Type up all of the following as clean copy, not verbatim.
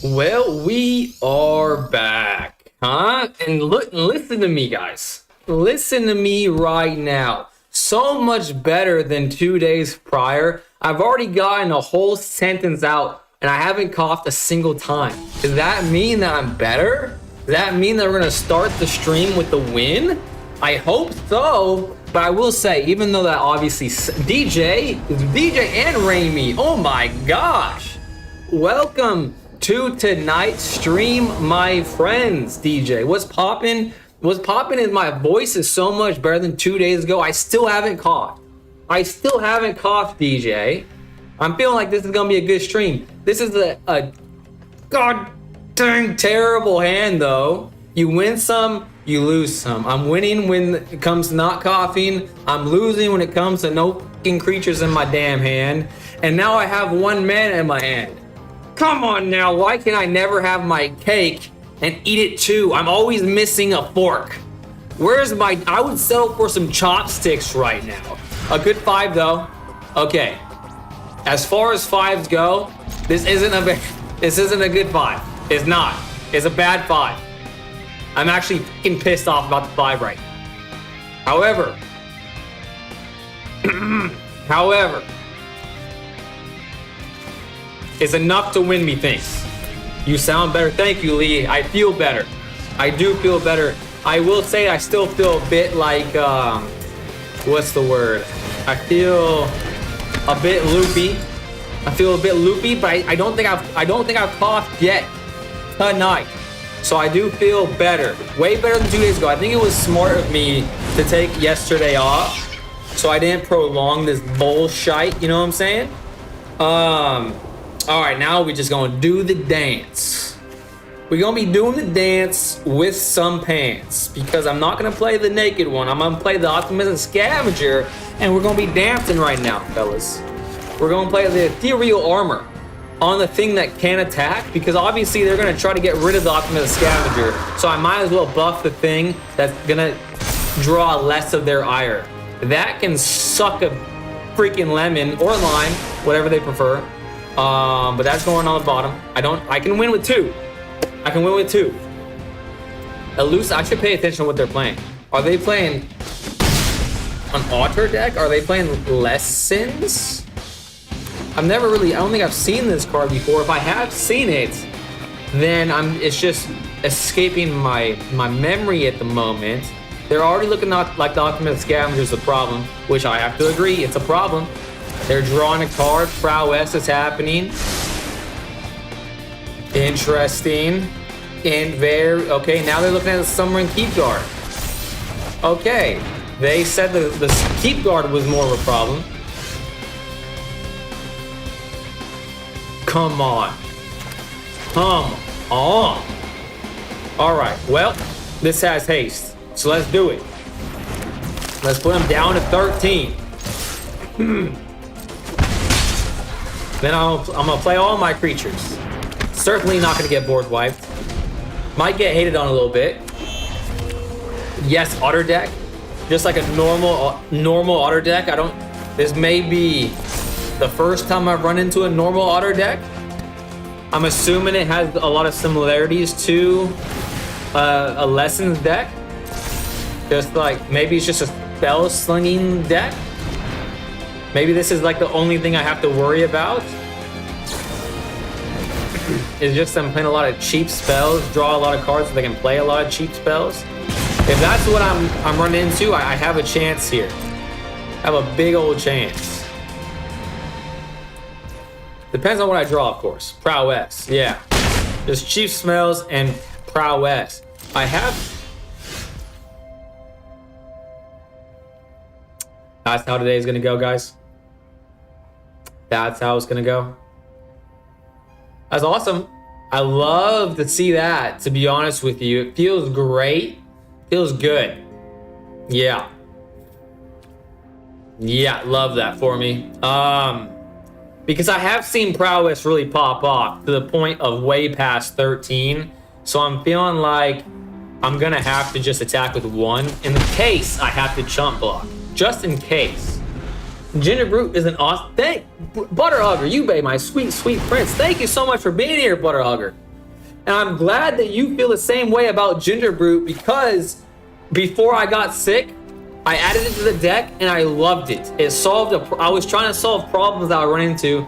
Well, we are back, huh? And look, listen to me, guys. Listen to me right now. So much better than 2 days prior. I've already gotten a whole sentence out, and I haven't coughed a single time. Does that mean that I'm better? Does that mean that we're gonna start the stream with the win? I hope so. But I will say, even though that obviously DJ and Raimi, oh my gosh, welcome to tonight's stream, my friends. DJ, what's poppin'? What's poppin' is my voice is so much better than 2 days ago. I still haven't coughed. DJ. I'm feeling like this is gonna be a good stream. This is a god dang terrible hand though. You win some, you lose some. I'm winning when it comes to not coughing. I'm losing when it comes to no fucking creatures in my damn hand. And now I have one man in my hand. Come on now, why can I never have my cake and eat it too? I'm always missing a fork. Where's my, I would settle for some chopsticks right now. A good 5 though. Okay. As far as 5s go, this isn't a good 5. It's not. It's a bad 5. I'm actually fucking pissed off about the 5 right now. However, it's enough to win me things. You sound better. Thank you, Lee. I feel better. I do feel better. I will say I still feel a bit like, what's the word? I feel a bit loopy. But I don't think I've coughed yet tonight. So I do feel better. Way better than 2 days ago. I think it was smart of me to take yesterday off, so I didn't prolong this bullshit, you know what I'm saying? All right, now we're just gonna do the dance. We're gonna be doing the dance with some pants because I'm not gonna play the naked one. I'm gonna play the Optimism Scavenger, and we're gonna be dancing right now, fellas. We're gonna play the ethereal armor on the thing that can attack, because obviously they're gonna try to get rid of the Optimism Scavenger. So I might as well buff the thing that's gonna draw less of their ire. That can suck a freaking lemon or lime, whatever they prefer. But that's going on the bottom. I can win with 2. At least I should pay attention to what they're playing. Are they playing an Otter deck? Are they playing Lessons? I don't think I've seen this card before. If I have seen it, then it's just escaping my memory at the moment. They're already looking like the Optimism Scavenger is the problem, which I have to agree, it's a problem. They're drawing a card. Prowess is happening. Interesting. Okay, now they're looking at the Summering Keep Guard. Okay, they said the Keep Guard was more of a problem. Come on. All right, well, this has haste, so let's do it. Let's put them down to 13. Then I'm gonna play all my creatures. Certainly not gonna get board wiped. Might get hated on a little bit. Yes, Otter deck. Just like a normal Otter deck. This may be the first time I've run into a normal Otter deck. I'm assuming it has a lot of similarities to a Lessons deck. Just like, maybe it's just a spell slinging deck. Maybe this is like the only thing I have to worry about. It's just I'm playing a lot of cheap spells, draw a lot of cards so they can play a lot of cheap spells. If that's what I'm running into, I have a chance here. I have a big old chance. Depends on what I draw, of course. Prowess, yeah. Just cheap smells and prowess. That's how today's gonna go, guys. That's how it's gonna go. That's awesome. I love to see that, to be honest with you. It feels great. Feels good. Yeah. Yeah, love that for me. Because I have seen prowess really pop off to the point of way past 13. So I'm feeling like I'm gonna have to just attack with 1 in the case I have to chump block. Just in case. Ginger Brute is an awesome... Butter Hugger, you babe, my sweet, sweet prince. Thank you so much for being here, Butter Hugger. And I'm glad that you feel the same way about Ginger Brute, because before I got sick, I added it to the deck and I loved it. It solved I was trying to solve problems that I run into.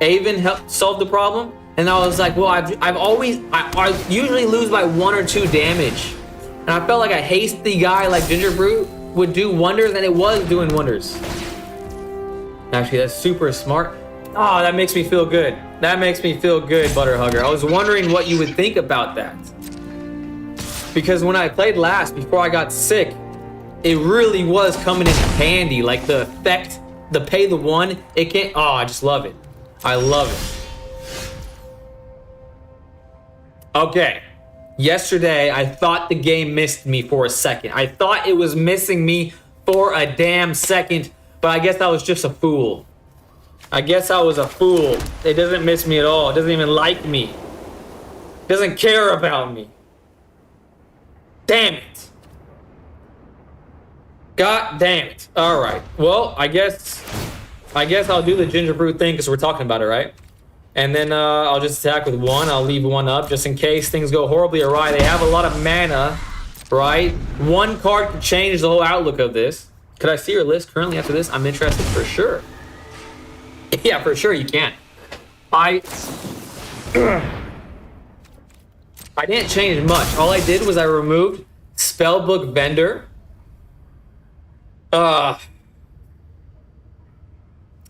Avon helped solve the problem. And I was like, well, I usually lose by 1 or 2 damage. And I felt like a hasty guy like Ginger Brute would do wonders, and it was doing wonders. Actually, that's super smart. Oh, that makes me feel good. That makes me feel good, Butterhugger. I was wondering what you would think about that. Because when I played last, before I got sick, it really was coming in handy. Like the effect, the pay the 1, it can't, oh, I just love it. I love it. Okay. Yesterday, I thought the game missed me for a second. I thought it was missing me for a damn second, but I guess I was just a fool. I guess I was a fool. It doesn't miss me at all. It doesn't even like me. It doesn't care about me. Damn it. God damn it. All right. Well, I guess I'll do the Ginger Brute thing because we're talking about it, right? And then I'll just attack with 1. I'll leave 1 up just in case things go horribly awry. They have a lot of mana, right? 1 card could change the whole outlook of this. Could I see your list currently after this? I'm interested for sure. Yeah, for sure you can. I didn't change much. All I did was I removed Spellbook Vendor. I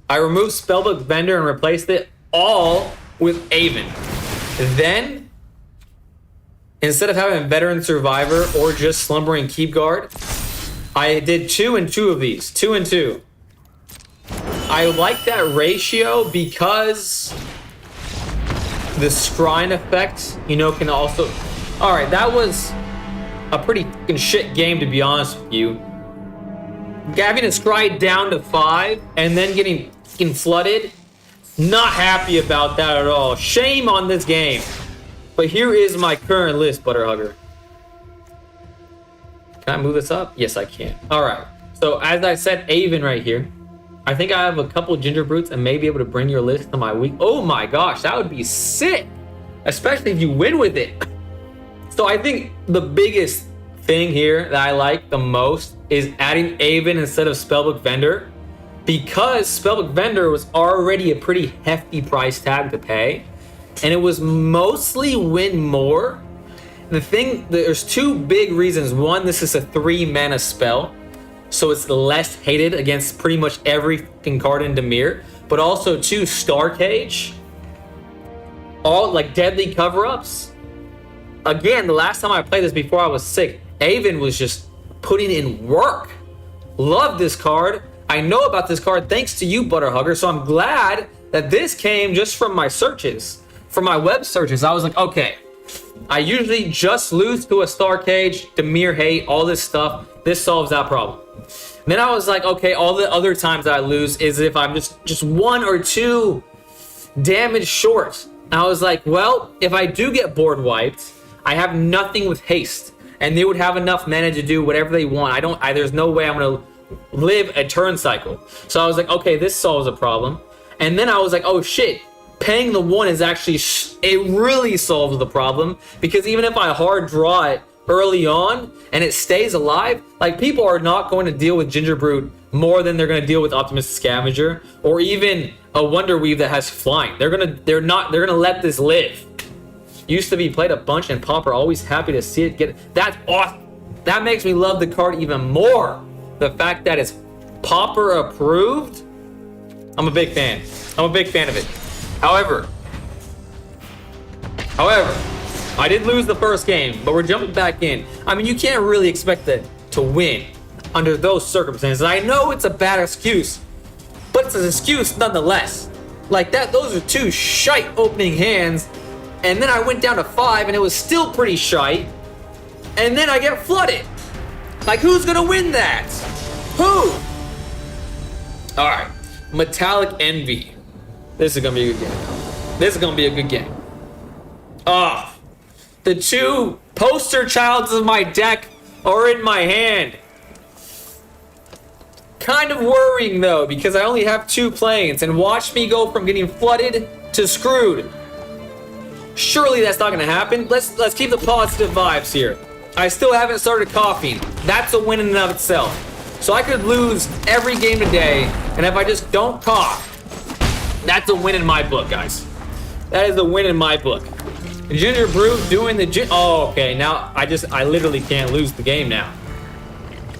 removed Spellbook Vendor and replaced it all with Avon. Then, instead of having Veteran Survivor or just Slumbering Keep Guard, I did 2 and 2 of these. 2 and 2. I like that ratio because the Scrying effect, you know, can also... Alright, that was a pretty fucking shit game, to be honest with you. Having to scry down to 5 and then getting fucking flooded, not happy about that at all. Shame on this game. But here is my current list, Butterhugger. Can I move this up? Yes, I can. Alright, so as I said, Avon right here. I think I have a couple Ginger Brutes and may be able to bring your list to my week. Oh my gosh, that would be sick. Especially if you win with it. So I think the biggest thing here that I like the most is adding Avon instead of Spellbook Vendor, because Spellbook Vendor was already a pretty hefty price tag to pay, and it was mostly win more. The thing, there's 2 big reasons. 1, this is a 3 mana spell, so it's less hated against pretty much every fucking card in Dimir, but also 2, Star Cage, all like deadly cover-ups. Again, the last time I played this before I was sick, Avon was just putting in work. Love this card. I know about this card thanks to you, Butterhugger, so I'm glad that this came just from my searches. From my web searches, I was like, okay, I usually just lose to a Star Cage, Dimir hate, all this stuff. This solves that problem. And then I was like, okay, all the other times I lose is if I'm just 1 or 2 damage short. And I was like, well, if I do get board wiped, I have nothing with haste. And they would have enough mana to do whatever they want. There's no way I'm gonna live a turn cycle. So I was like, okay, this solves a problem. And then I was like, oh shit, paying the 1 is actually, it really solves the problem. Because even if I hard draw it early on and it stays alive, like, people are not going to deal with Ginger Brute more than they're going to deal with Optimistic Scavenger or even a Wonder Weave that has flying. They're gonna let this live. Used to be played a bunch, and Pauper always happy to see it get. That's awesome. That makes me love the card even more. The fact that it's Pauper approved. I'm a big fan. I'm a big fan of it. However, I did lose the first game, but we're jumping back in. I mean, you can't really expect to win under those circumstances. I know it's a bad excuse, but it's an excuse nonetheless. Like that, those are 2 shite opening hands. And then I went down to 5 and it was still pretty shite. And then I get flooded. Like, who's gonna win that? Who? Alright. Metallic Envy. This is gonna be a good game. This is gonna be a good game. Ah. The 2 poster childs of my deck are in my hand. Kind of worrying though, because I only have 2 planes, and watch me go from getting flooded to screwed. Surely that's not gonna happen. Let's keep the positive vibes here. I still haven't started coughing. That's a win in and of itself. So I could lose every game today, and if I just don't cough, that's a win in my book, guys. That is a win in my book. Ginger Brew doing the oh, okay. Now I literally can't lose the game now.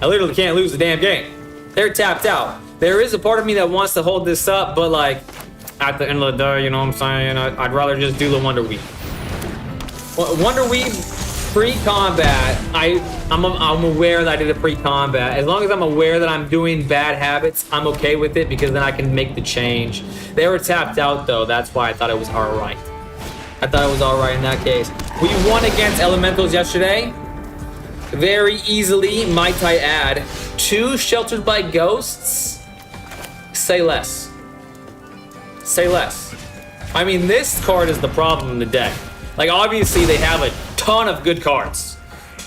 I literally can't lose the damn game. They're tapped out. There is a part of me that wants to hold this up, but like at the end of the day, you know what I'm saying? I'd rather just do the Wonder Weave. Wonder Weave pre-combat. I'm aware that I did a pre-combat. As long as I'm aware that I'm doing bad habits, I'm okay with it because then I can make the change. They were tapped out though. That's why I thought it was all right. I thought it was all right in that case. We won against Elementals yesterday. Very easily, might I add. 2 Sheltered by Ghosts. Say less. Say less. I mean, this card is the problem in the deck. Like, obviously, they have a ton of good cards.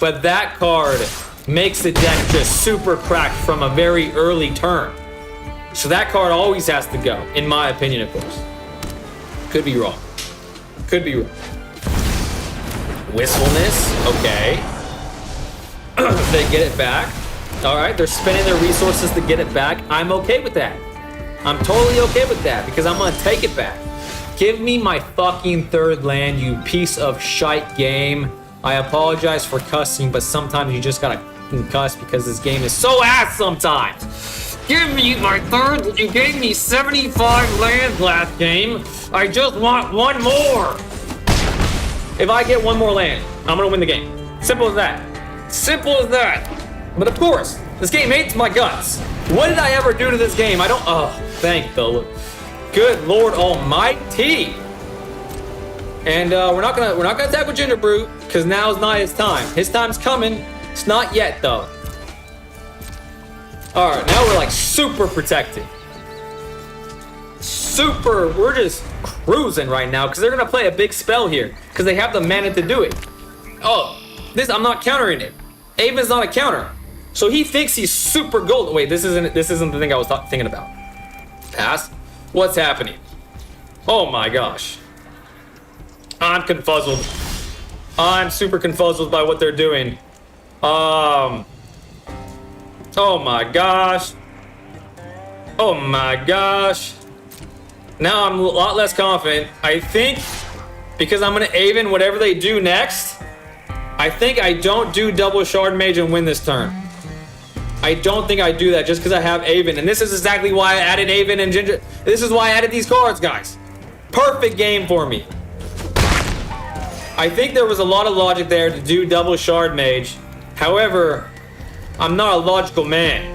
But that card makes the deck just super cracked from a very early turn. So that card always has to go, in my opinion, of course. Could be wrong. Could be wrong. Wistfulness, okay. They get it back. All right, they're spending their resources to get it back. I'm okay with that. I'm totally okay with that because I'm gonna take it back. Give me my fucking 3rd land, you piece of shite game. I apologize for cussing, but sometimes you just gotta cuss because this game is so ass sometimes. Give me my 3rd, you gave me 75 lands last game. I just want 1 more. If I get 1 more land, I'm gonna win the game. Simple as that. Simple as that. But of course, this game hates my guts. What did I ever do to this game? I don't, oh, thank the good Lord Almighty. And we're not gonna tackle Ginger Brew because now's not his time. His time's coming. It's not yet though. All right, now we're like super protected. We're just cruising right now because they're gonna play a big spell here because they have the mana to do it. Oh, I'm not countering it. Aven's not a counter. So he thinks he's super golden. Wait, this isn't the thing I was thinking about. Pass. What's happening? Oh my gosh. I'm confuzzled. I'm super confuzzled by what they're doing. Oh my gosh. Oh my gosh. Now I'm a lot less confident. I think because I'm gonna Aven whatever they do next, I think I don't do double Shard Mage and win this turn. I don't think I do that just because I have Aven. And this is exactly why I added Aven and Ginger. This is why I added these cards, guys. Perfect game for me. I think there was a lot of logic there to do double Shard Mage. However, I'm not a logical man.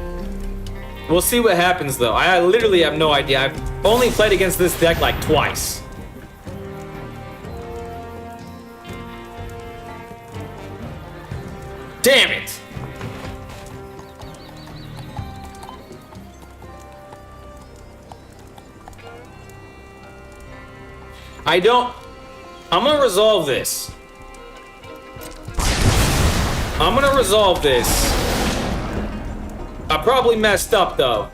We'll see what happens though. I literally have no idea. I've only played against this deck like twice. Damn it! I'm gonna resolve this. I probably messed up though.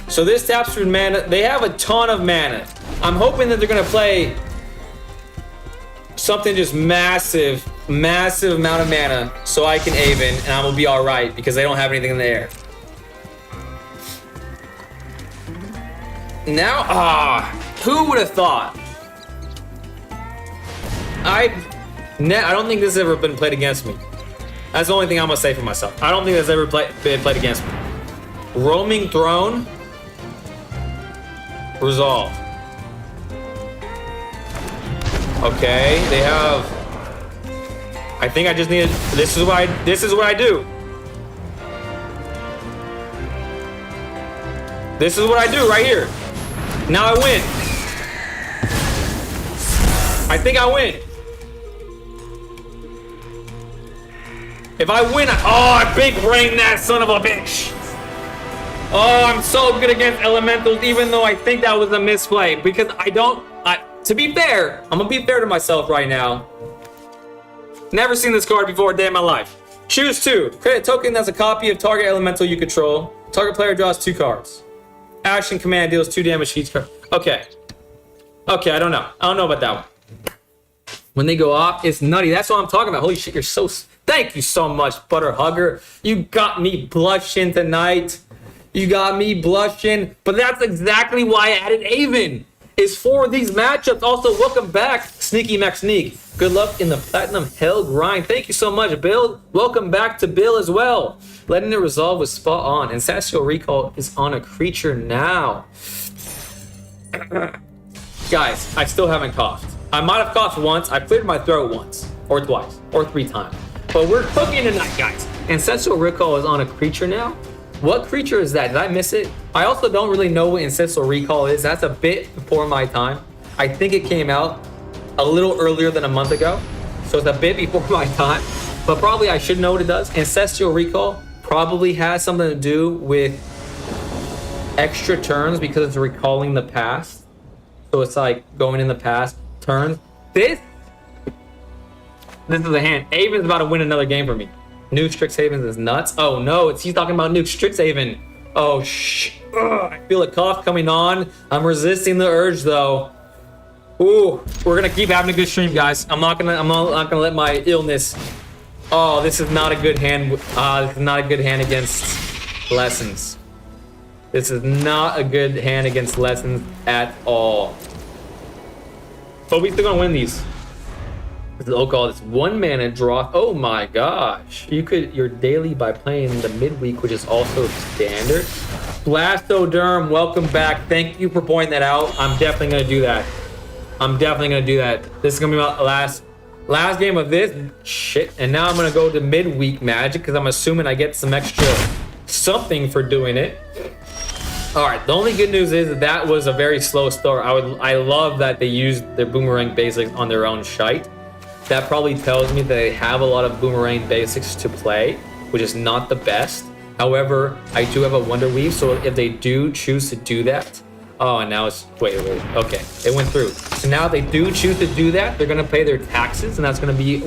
So this taps through mana. They have a ton of mana. I'm hoping that they're gonna play something just massive amount of mana so I can Aven and I'm gonna be alright because they don't have anything in the air. Now, who would have thought? I don't think this has ever been played against me. That's the only thing I'm gonna say for myself. I don't think that's ever been played against me. Roaming Throne. Resolve. Okay, they have. I think I just need. This is what I do. This is what I do right here. Now I win. I think I win. If I win, I big brain that son of a bitch. Oh, I'm so good against Elementals, even though I think that was a misplay. Because to be fair, I'm gonna be fair to myself right now. Never seen this card before a day in my life. Choose 2. Create a token that's a copy of target elemental you control. Target player draws 2 cards. Action command deals 2 damage to each card. Okay. Okay, I don't know. I don't know about that one. When they go off, it's nutty. That's what I'm talking about. Holy shit, you're so... Thank you so much, Butter Hugger. You got me blushing tonight. You got me blushing. But that's exactly why I added Avon. Is for these matchups. Also, welcome back, Sneaky Mac Sneak. Good luck in the Platinum Hell grind. Thank you so much, Bill. Welcome back to Bill as well. Letting it resolve was spot on. Ancestral Recall is on a creature now. Guys, I still haven't coughed. I might have coughed once. I cleared my throat once, or twice, or 3 times. But we're cooking tonight, guys. Ancestral Recall is on a creature now. What creature is that? Did I miss it? I also don't really know what Ancestral Recall is. That's a bit before my time. I think it came out a little earlier than a month ago. So it's a bit before my time. But probably I should know what it does. Ancestral Recall probably has something to do with extra turns because it's recalling the past. So it's like going in the past turns. This is a hand. Avon's about to win another game for me. Nuke Strixhaven is nuts. Oh no, he's talking about Nuke Strixhaven. Oh I feel a cough coming on. I'm resisting the urge though. Ooh, we're gonna keep having a good stream, guys. I'm not gonna let my illness. Oh, this is not a good hand. This is not a good hand against Lessons. This is not a good hand against Lessons at all. But we still gonna win these. It's 1 mana draw. Oh my gosh. You're daily by playing the midweek, which is also standard. Blastoderm, welcome back. Thank you for pointing that out. I'm definitely gonna do that. This is gonna be my last game of this shit. And now I'm gonna go to midweek magic because I'm assuming I get some extra something for doing it. All right, the only good news is that was a very slow start. I love that they used their boomerang basics on their own shite. That probably tells me that they have a lot of boomerang basics to play, which is not the best. However, I do have a Wonder Weave, so if they do choose to do that, oh, and now it's, wait, okay, it went through. So now if they do choose to do that, they're gonna pay their taxes, and that's gonna be a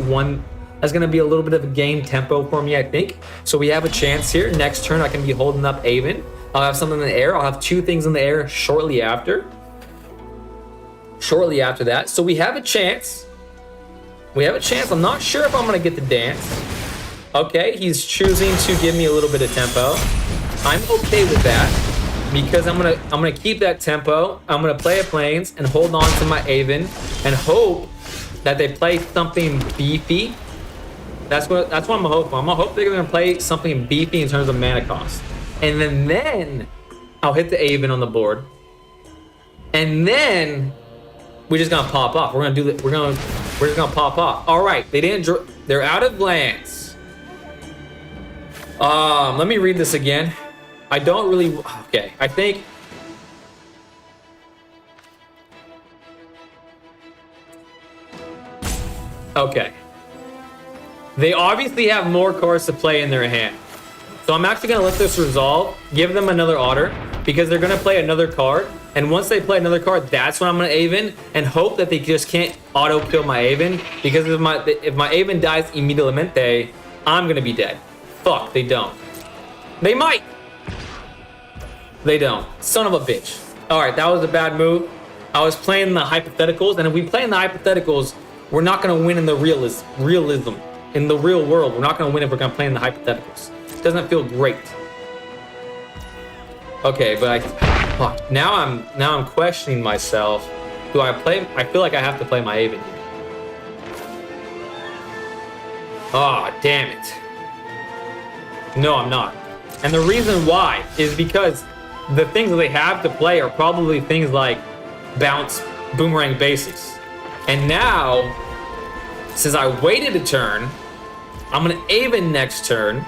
little bit of a game tempo for me, I think. So we have a chance here. Next turn, I can be holding up Avon. I'll have something in the air. I'll have 2 things in the air shortly after that. So we have a chance. I'm not sure if I'm gonna get the dance. Okay, he's choosing to give me a little bit of tempo. I'm okay with that because I'm gonna keep that tempo. I'm gonna play a Plains and hold on to my Avon and hope that they play something beefy. That's what I'm gonna hope for. I'm gonna hope they're gonna play something beefy in terms of mana cost. And then I'll hit the Avon on the board. And then we're just gonna pop off. We're just gonna pop off. All right, they're out of lands. Let me read this again. I don't really, okay, I think. Okay. They obviously have more cards to play in their hand. So I'm actually gonna let this resolve, give them another order, because they're gonna play another card. And once they play another card, that's when I'm gonna Avon and hope that they just can't auto kill my Avon. Because if my Avon dies immediatamente, I'm gonna be dead. Fuck, they don't. They might. They don't. Son of a bitch. All right, that was a bad move. I was playing the hypotheticals, and if we play in the hypotheticals, we're not gonna win in the realism. In the real world, we're not gonna win if we're gonna play in the hypotheticals. It doesn't feel great. Okay, but fuck. Now I'm questioning myself. Do I play? I feel like I have to play my Avon here. Ah, damn it. No, I'm not. And the reason why is because the things that they have to play are probably things like bounce, boomerang basics. And now, since I waited a turn, I'm gonna Avon next turn.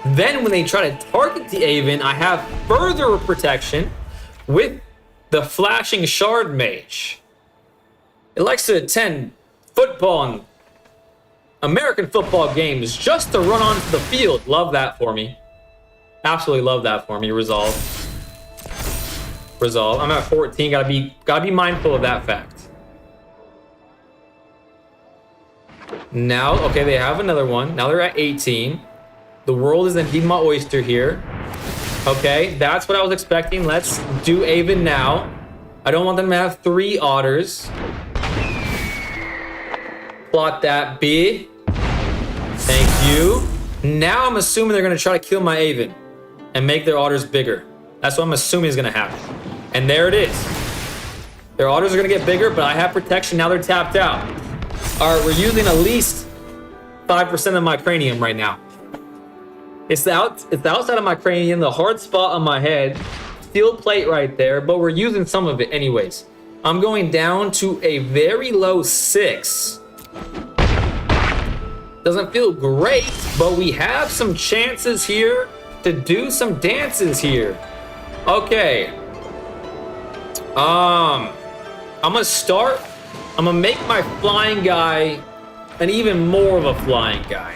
Then when they try to target the Avon, I have further protection with the Flashing Shard Mage. It likes to attend football and American football games just to run onto the field. Love that for me. Absolutely love that for me. Resolve. I'm at 14. Gotta be mindful of that fact. Now, okay, they have another one. Now they're at 18. The world is indeed my oyster here. Okay, that's what I was expecting. Let's do Avon now. I don't want them to have 3 otters. Plot that B. Thank you. Now I'm assuming they're going to try to kill my Aven and make their otters bigger. That's what I'm assuming is going to happen. And there it is. Their otters are going to get bigger, but I have protection. Now they're tapped out. All right, we're using at least 5% of my cranium right now. It's the outside of my cranium, the hard spot on my head. Steel plate right there, but we're using some of it anyways. I'm going down to a very low 6. Doesn't feel great, but we have some chances here to do some dances here. Okay. I'm gonna start. I'm gonna make my flying guy an even more of a flying guy.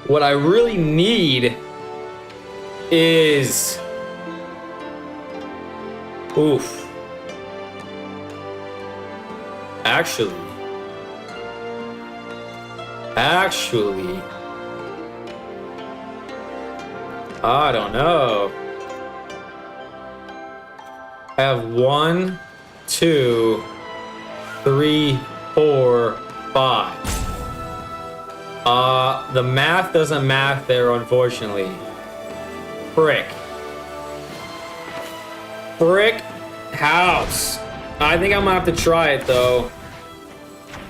What I really need is... Oof. Actually, I don't know. I have 1, 2, 3, 4, 5. The math doesn't math there, unfortunately. Frick house. I think I'm gonna have to try it though.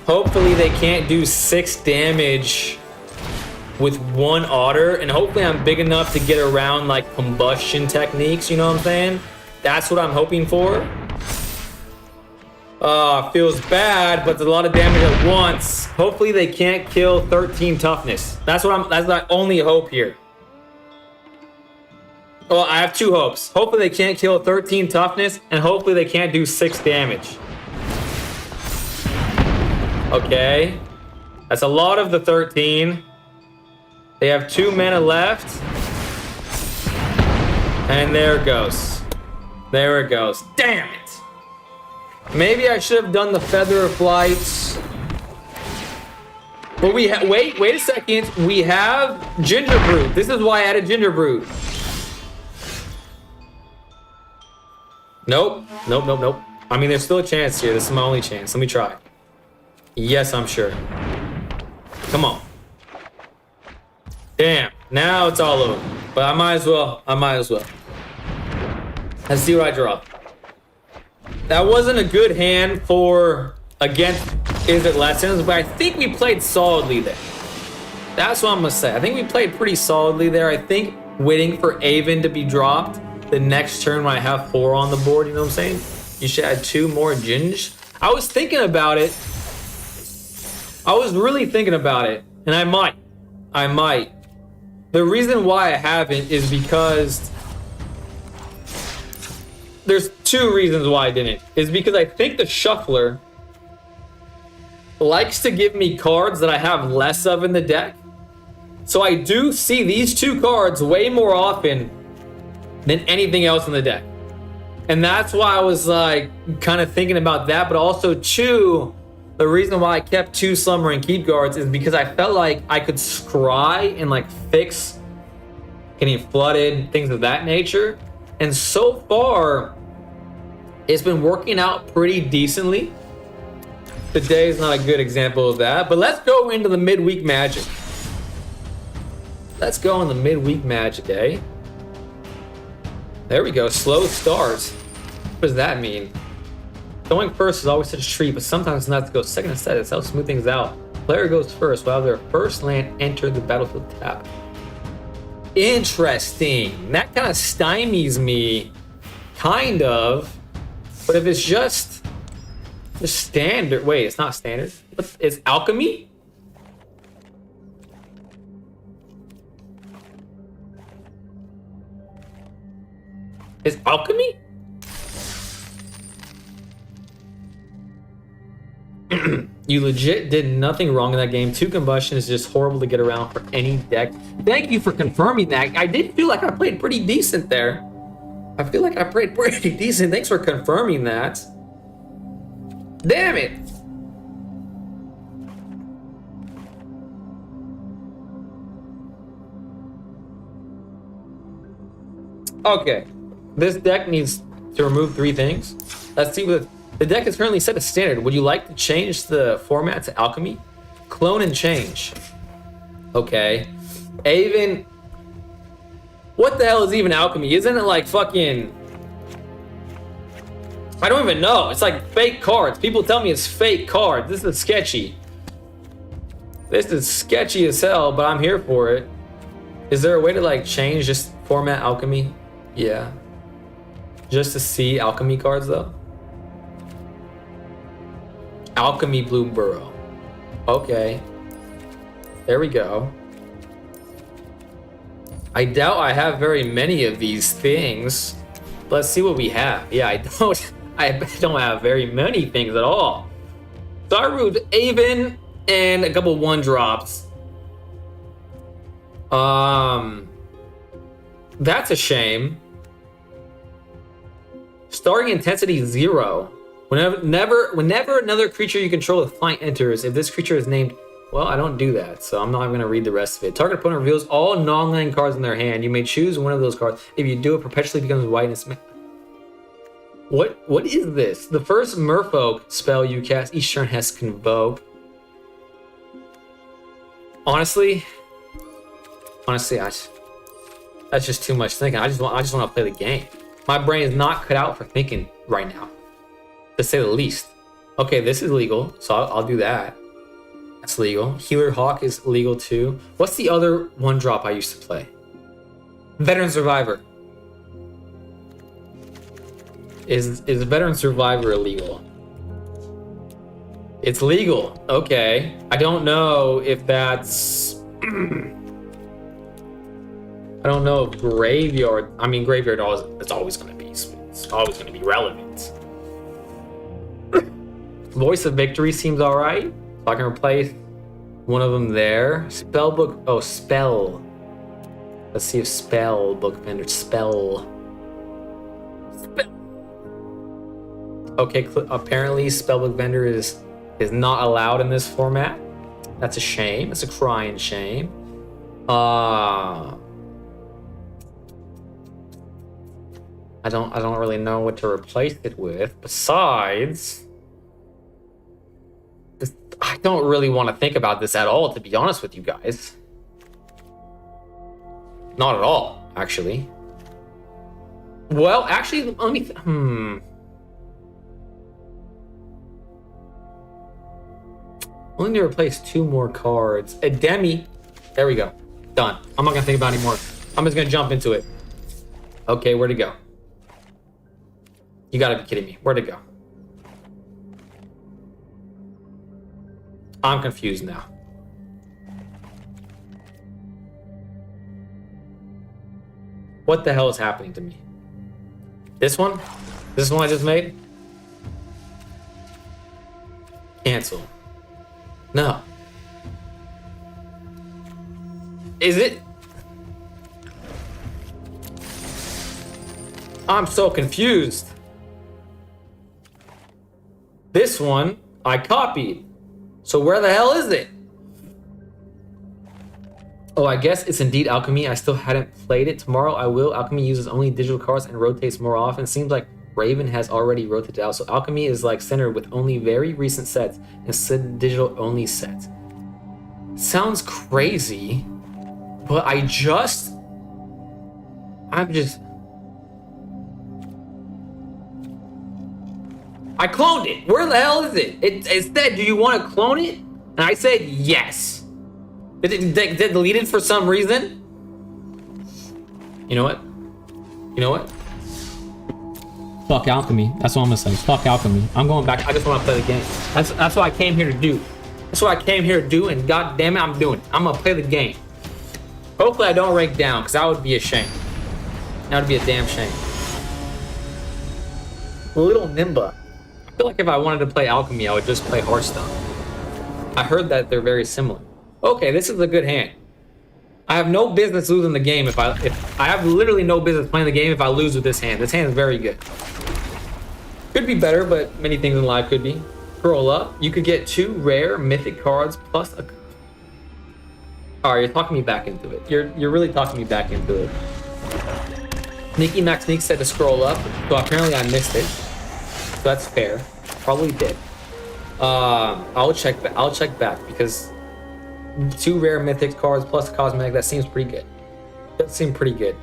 Hopefully they can't do 6 damage with 1 otter, and hopefully I'm big enough to get around like combustion techniques, you know what I'm saying? That's what I'm hoping for. Feels bad, but there's a lot of damage at once. Hopefully they can't kill 13 toughness. That's my only hope here. Well, I have 2 hopes. Hopefully they can't kill 13 toughness, and hopefully they can't do 6 damage. Okay. That's a lot of the 13. They have 2 mana left. And there it goes. There it goes. Damn it. Maybe I should have done the feather of flights. But wait a second. We have ginger brood. This is why I added ginger brood. Nope. I mean, there's still a chance here. This is my only chance. Let me try. Yes, I'm sure. Come on. Damn. Now it's all over. But I might as well. Let's see what I draw. That wasn't a good hand for against Is It Lessons, but I think we played solidly there. That's what I'm gonna say. I think we played pretty solidly there. I think waiting for Aven to be dropped the next turn when I have 4 on the board, you know what I'm saying? You should add 2 more ginge. I was thinking about it. I was really thinking about it, and I might. The reason why I haven't is because there's 2 reasons why I didn't. Is because I think the shuffler likes to give me cards that I have less of in the deck. So I do see these 2 cards way more often than anything else in the deck. And that's why I was like kind of thinking about that. But also 2, the reason why I kept 2 Slumber and Keep guards is because I felt like I could scry and like fix getting flooded, things of that nature. And so far, it's been working out pretty decently. Today is not a good example of that, but let's go into the midweek magic. Let's go in the midweek magic, eh? There we go, slow starts. What does that mean? Going first is always such a treat, but sometimes it's not to go second instead. It's how to smooth things out. Player goes first while their first land entered the battlefield tap. Interesting. That kind of stymies me, kind of. But if it's just the standard, wait, it's not standard. It's alchemy. It's alchemy. You legit did nothing wrong in that game. 2 combustion is just horrible to get around for any deck. Thank you for confirming that. I did feel like I played pretty decent there. I feel like I played pretty decent. Thanks for confirming that. Damn it. Okay. This deck needs to remove 3 things. Let's see what the deck is currently set as standard. Would you like to change the format to alchemy? Clone and change. Okay. Aven. What the hell is even alchemy? Isn't it like fucking... I don't even know. It's like fake cards. People tell me it's fake cards. This is sketchy. This is sketchy as hell, but I'm here for it. Is there a way to like change just format alchemy? Yeah. Just to see alchemy cards though. Alchemy Blue Burrow. Okay. There we go. I doubt I have very many of these things. Let's see what we have. Yeah, I don't have very many things at all. So I removed Aven and a couple 1-drops. That's a shame. Starting intensity 0. Whenever another creature you control with flying enters, if this creature is named, well, I don't do that, so I'm not even gonna read the rest of it. Target opponent reveals all non-land cards in their hand. You may choose one of those cards. If you do, it perpetually becomes white and it's... What is this? The first Merfolk spell you cast each turn has Convoke. Honestly, that's just too much thinking. I just want to play the game. My brain is not cut out for thinking right now, to say the least. Okay, this is legal, so I'll do that. That's legal. Healer Hawk is legal too. What's the other 1-drop I used to play? Veteran Survivor. Is Veteran Survivor illegal? It's legal. Okay. I don't know if that's... I don't know if Graveyard... I mean, Graveyard it's always going to be... It's always going to be relevant. Voice of Victory seems alright. So I can replace one of them there. Spellbook... Oh, Spell. Let's see if Spellbook Vendor... Spell... Okay, apparently Spellbook Vendor is not allowed in this format. That's a shame. It's a crying shame. I don't really know what to replace it with. Besides, I don't really want to think about this at all, to be honest with you guys. Not at all, actually. Well, actually, let me... Only to replace 2 more cards. A Demi. There we go. Done. I'm not gonna think about it anymore. I'm just gonna jump into it. Okay, where'd it go? You gotta be kidding me. Where'd it go? I'm confused now. What the hell is happening to me? This one? This one I just made? Cancel. No. Is it? I'm so confused. This one I copied. So where the hell is it? Oh, I guess it's indeed alchemy. I still hadn't played it. Tomorrow I will. Alchemy uses only digital cards and rotates more often. Seems like Raven has already rotated out. So alchemy is like centered with only very recent sets instead of digital only sets. Sounds crazy, but I cloned it. Where the hell is it? It said, do you want to clone it? And I said, yes. Did it delete it for some reason? You know what? You know what? Fuck alchemy. That's what I'm gonna say. Fuck alchemy. I'm going back. I just want to play the game. That's what I came here to do. That's what I came here to do, and god damn it, I'm doing it. I'm gonna play the game. Hopefully I don't rank down, because that would be a shame. That would be a damn shame. Little Nimba. I feel like if I wanted to play alchemy, I would just play Hearthstone. I heard that they're very similar. Okay, this is a good hand. I have no business losing the game if I have literally no business playing the game if I lose with this hand. This hand is very good. Could be better, but many things in life could be. Scroll up. You could get 2 rare mythic cards plus a... Alright, you're talking me back into it. You're really talking me back into it. Nikki Max Sneak said to scroll up, so apparently I missed it. So that's fair. Probably did. I'll check back because 2 rare mythic cards plus a cosmetic, that seems pretty good. That seemed pretty good.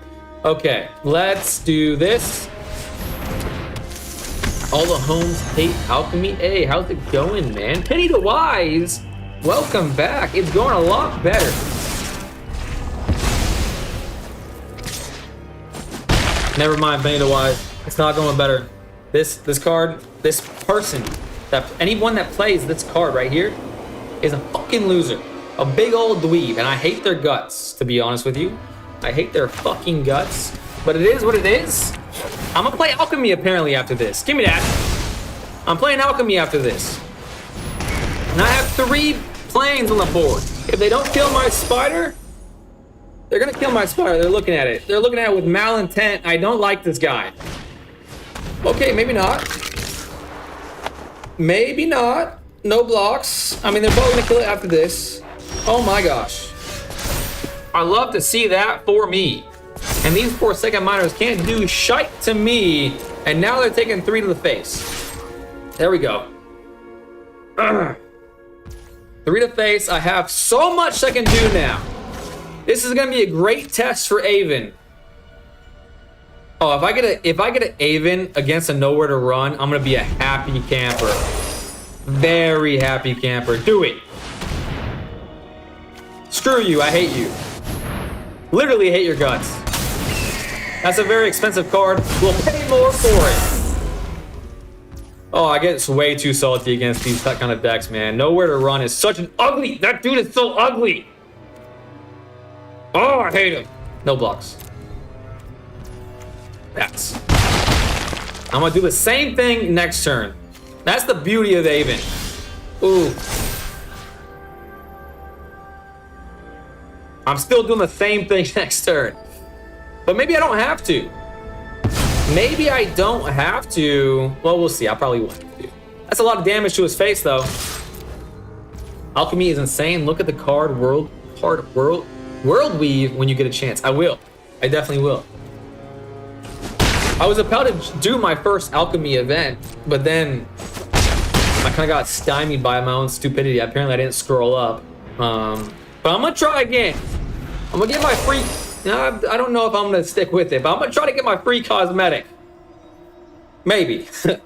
Okay, let's do this. All the homes hate alchemy. Hey, how's it going, man? Penny the Wise, welcome back. It's going a lot better. Never mind, Penny the Wise. It's not going better. This card, this person, anyone that plays this card right here is a fucking loser. A big old dweeb, and I hate their guts, to be honest with you. I hate their fucking guts, but it is what it is. I'm gonna play Alchemy apparently after this. Give me that. I'm playing Alchemy after this. And I have 3 planes on the board. If they don't kill my spider, they're gonna kill my spider. They're looking at it. They're looking at it with malintent. I don't like this guy. Okay, maybe not. Maybe not. No blocks. I mean, they're probably gonna kill it after this. Oh my gosh. I love to see that for me. And these 4-second miners can't do shite to me. And now they're taking 3 to the face. There we go. 3 to face. I have so much I can do now. This is gonna be a great test for Avon. Oh, if I get an Avon against a nowhere to run, I'm gonna be a happy camper. Very happy camper. Do it. Screw you, I hate you. Literally hate your guts. That's a very expensive card. We'll pay more for it. Oh, I get way too salty against these kind of decks, man. Nowhere to run is such an ugly. That dude is so ugly. Oh, I hate him. No blocks. That's. I'm gonna do the same thing next turn. That's the beauty of Avon. Ooh. I'm still doing the same thing next turn. But maybe I don't have to. Maybe I don't have to. Well, we'll see. I probably won't. That's a lot of damage to his face, though. Alchemy is insane. Look at the card World Weave when you get a chance. I will. I definitely will. I was about to do my first Alchemy event, but then I kind of got stymied by my own stupidity. Apparently, I didn't scroll up. But I'm gonna try again. I'm gonna get my free. I don't know if I'm gonna stick with it, but I'm gonna try to get my free cosmetic. Maybe. Hey,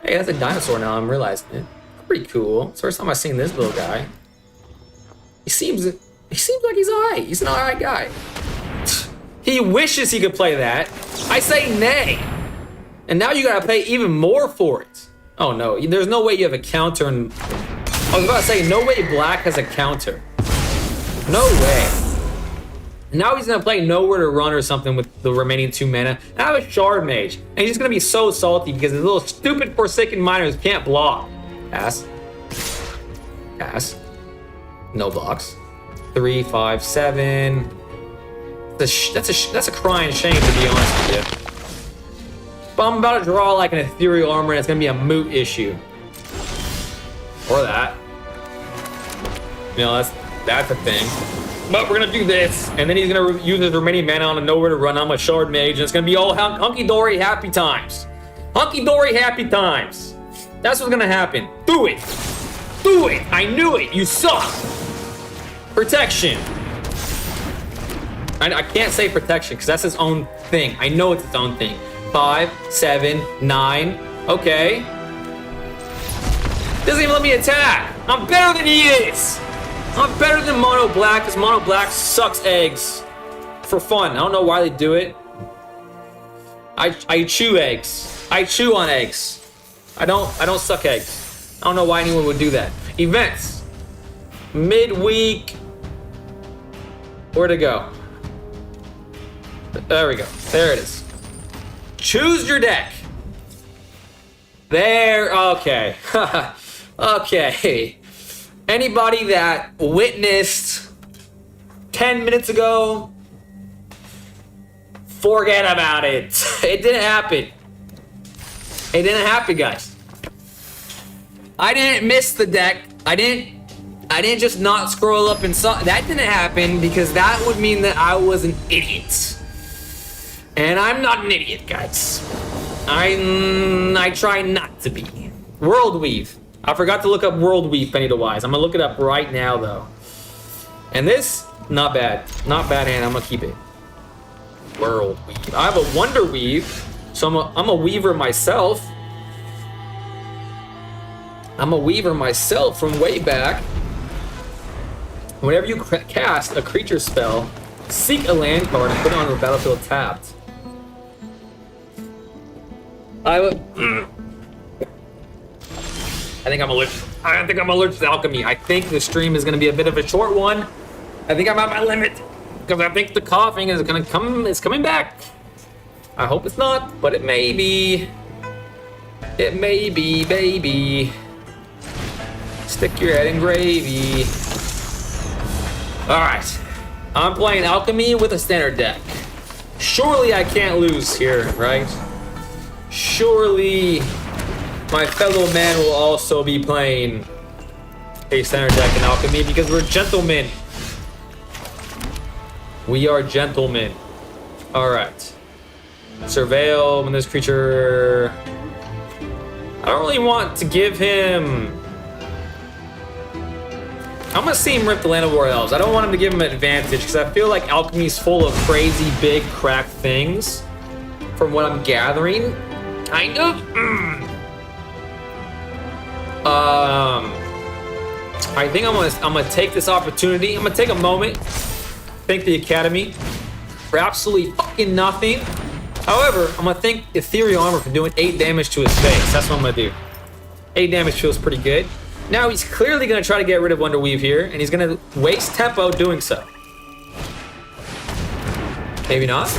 that's a dinosaur now. I'm realizing it. Pretty cool. It's the first time I've seen this little guy. He seems like he's alright. He's an alright guy. He wishes he could play that. I say nay. And now you gotta pay even more for it. Oh no, there's no way you have a counter. And I was about to say, no way Black has a counter. No way. Now he's gonna play Nowhere to Run or something with the remaining 2 mana. I have a Shard Mage, and he's just gonna be so salty because his little stupid Forsaken Miners can't block. Pass. Pass. No blocks. 3, 5, 7. That's a crying shame, to be honest with you. But I'm about to draw like an Ethereal Armor, and it's gonna be a moot issue. Or that. You know, that's a thing. But we're gonna do this, and then he's gonna use his remaining mana on a Nowhere to Run. I'm a Shard Mage, and it's gonna be all hunky-dory happy times. Hunky-dory happy times. That's what's gonna happen. Do it. Do it. I knew it. You suck. Protection. I can't say protection because that's his own thing. I know it's its own thing. 5, 7, 9. Okay. Doesn't even let me attack. I'm better than he is. I'm better than Mono Black because Mono Black sucks eggs for fun. I don't know why they do it. I chew eggs. I chew on eggs. I don't suck eggs. I don't know why anyone would do that. Events. Midweek. Where'd it go? There we go. There it is. Choose your deck. There. Okay. Okay. Anybody that witnessed 10 minutes ago, forget about it. It didn't happen. It didn't happen, guys. I didn't miss the deck. I didn't just not scroll up and saw. That didn't happen because that would mean that I was an idiot. And I'm not an idiot, guys. I try not to be. World Weave. I forgot to look up World Weave penny to wise. I'm gonna look it up right now though. And this, not bad. Not bad hand, I'm gonna keep it. World Weave. I have a Wonder Weave, so I'm a weaver myself. I'm a weaver myself from way back. Whenever you cast a creature spell, seek a land card and put it on the battlefield tapped. I think I'm allergic to alchemy. I think the stream is going to be a bit of a short one. I think I'm at my limit because I think the coughing is going to come. It's coming back. I hope it's not, but it may be. It may be, baby. Stick your head in gravy. All right, I'm playing alchemy with a standard deck. Surely I can't lose here, right? Surely my fellow man will also be playing a standard deck in alchemy because we're gentlemen. We are gentlemen. All right. Surveil when this creature. I don't really want to give him. I'm gonna see him rip the Land of War Elves. I don't want him to give him an advantage because I feel like alchemy's full of crazy big cracked things. From what I'm gathering, kind of. I think I'm gonna take this opportunity. I'm gonna take a moment, thank the Academy for absolutely fucking nothing. However, I'm gonna thank Ethereal Armor for doing 8 damage to his face. That's what I'm gonna do. 8 damage feels pretty good. Now he's clearly gonna try to get rid of Wonder Weave here, and he's gonna waste tempo doing so. Maybe not.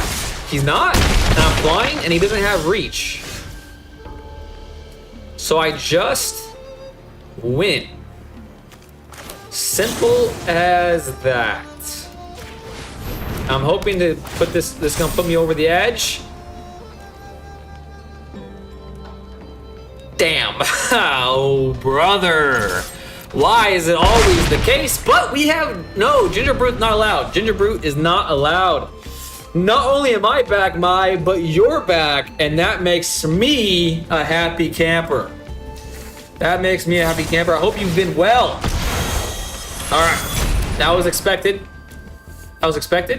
He's not. And I'm flying, and he doesn't have reach. So I just win. Simple as that. I'm hoping to put this is gonna put me over the edge. Damn. Oh, brother. Why is it always the case? But we have no Ginger Brute not allowed. Ginger Brute is not allowed. Not only am I back, but you're back, and that makes me a happy camper. That makes me a happy camper. I hope you've been well. All right, that was expected.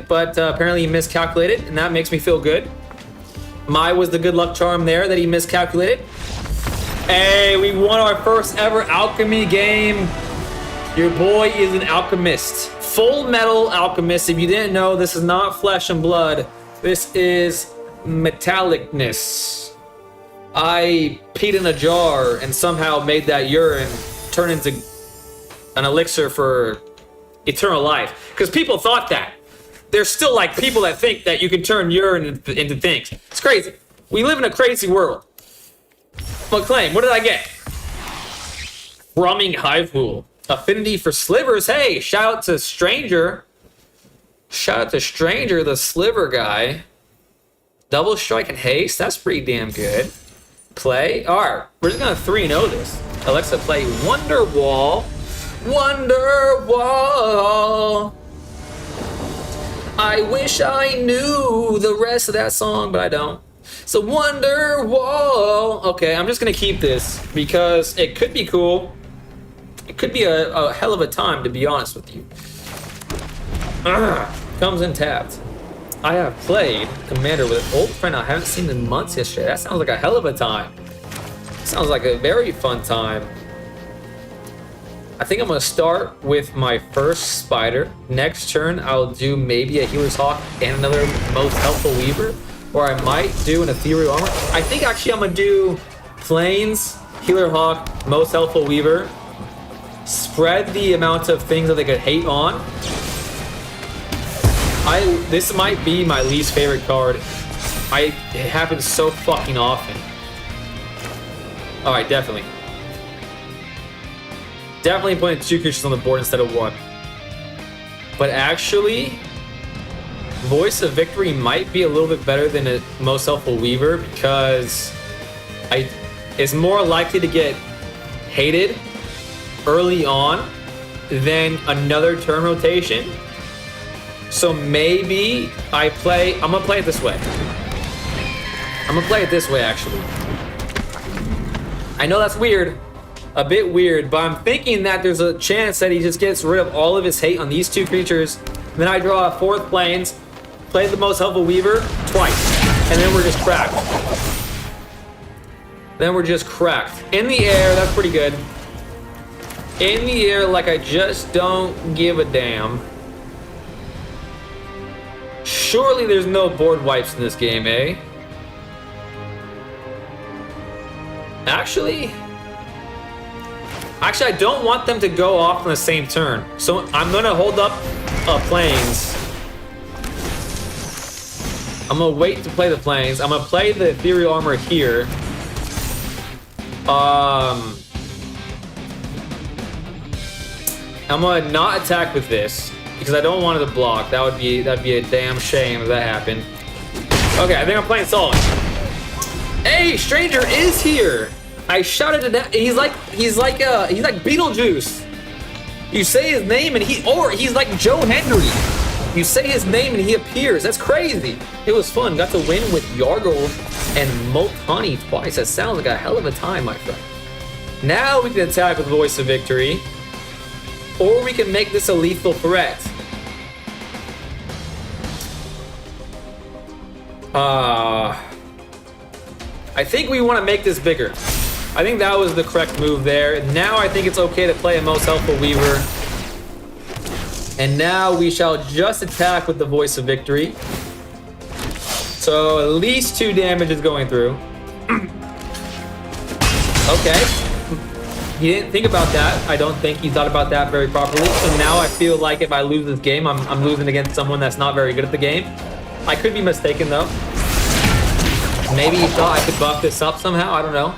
But apparently he miscalculated, and that makes me feel good. Mai was the good luck charm there that he miscalculated. Hey, we won our first ever alchemy game. Your boy is an alchemist. Full metal alchemist. If you didn't know, this is not flesh and blood. This is metallicness. I peed in a jar and somehow made that urine turn into an elixir for eternal life. Because people thought that. There's still like people that think that you can turn urine into things. It's crazy. We live in a crazy world. McClaim, what did I get? Thrumming Hivepool. Affinity for slivers. Hey, shout out to Stranger. Shout out to Stranger, the sliver guy. Double strike and haste. That's pretty damn good. Play. Alright, we're just gonna 3-0 this. Alexa, play Wonderwall. Wonderwall. I wish I knew the rest of that song, but I don't. So Wonderwall. Okay, I'm just gonna keep this because it could be cool. It could be a hell of a time, to be honest with you. Comes in tapped. I have played Commander with an old friend I haven't seen in months yesterday. That sounds like a hell of a time. Sounds like a very fun time. I think I'm gonna start with my first spider. Next turn, I'll do maybe a Healer's Hawk and another Most Helpful Weaver. Or I might do an Ethereal Armor. I think actually I'm gonna do Plains, Healer Hawk, Most Helpful Weaver. Spread the amount of things that they could hate on. This might be my least favorite card. It happens so fucking often. Alright, definitely. Definitely putting 2 creatures on the board instead of 1. But actually, Voice of Victory might be a little bit better than a Most Helpful Weaver because it's more likely to get hated early on than another turn rotation. So maybe I'm gonna play it this way. I'm gonna play it this way, actually. I know that's weird. A bit weird, but I'm thinking that there's a chance that he just gets rid of all of his hate on these two creatures. Then I draw a fourth plains, play the most helpful Weaver twice, and then we're just cracked. Then we're just cracked. In the air, that's pretty good. In the air, like I just don't give a damn. Surely there's no board wipes in this game, eh? Actually, I don't want them to go off on the same turn. So I'm gonna hold up plains. I'm gonna wait to play the plains. I'm gonna play the ethereal armor here. I'm gonna not attack with this because I don't want it to block. That'd be a damn shame if that happened. Okay, I think I'm playing solid. Hey, stranger is here. I shouted it out. He's like Beetlejuice. You say his name and he's like Joe Henry. You say his name and he appears. That's crazy. It was fun. Got to win with Yargle and Moltani twice. That sounds like a hell of a time, my friend. Now we can attack with Voice of Victory, or we can make this a lethal threat. I think we want to make this bigger. I think that was the correct move there. Now I think it's okay to play a most helpful Weaver. And now we shall just attack with the Voice of Victory. So at least 2 damage is going through. Okay. He didn't think about that. I don't think he thought about that very properly. So now I feel like if I lose this game, I'm losing against someone that's not very good at the game. I could be mistaken though. Maybe he thought I could buff this up somehow. I don't know.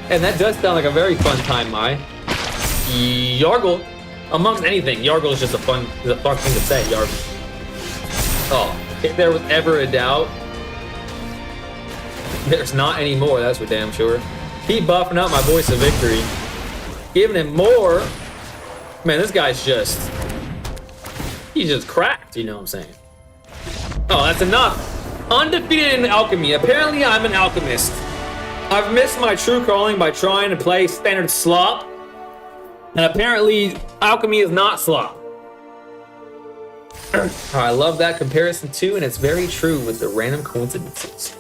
And that does sound like a very fun time, Mai. Yargle, amongst anything, Yargle is just a fun thing to say, Yargle. Oh, if there was ever a doubt, there's not anymore, that's for damn sure. Keep buffing up my Voice of Victory. Giving him more. Man, this guy's he's just cracked, you know what I'm saying? Oh, that's enough. Undefeated in alchemy. Apparently, I'm an alchemist. I've missed my true calling by trying to play standard slop. And apparently, alchemy is not slop. Oh, I love that comparison too, and it's very true with the random coincidences.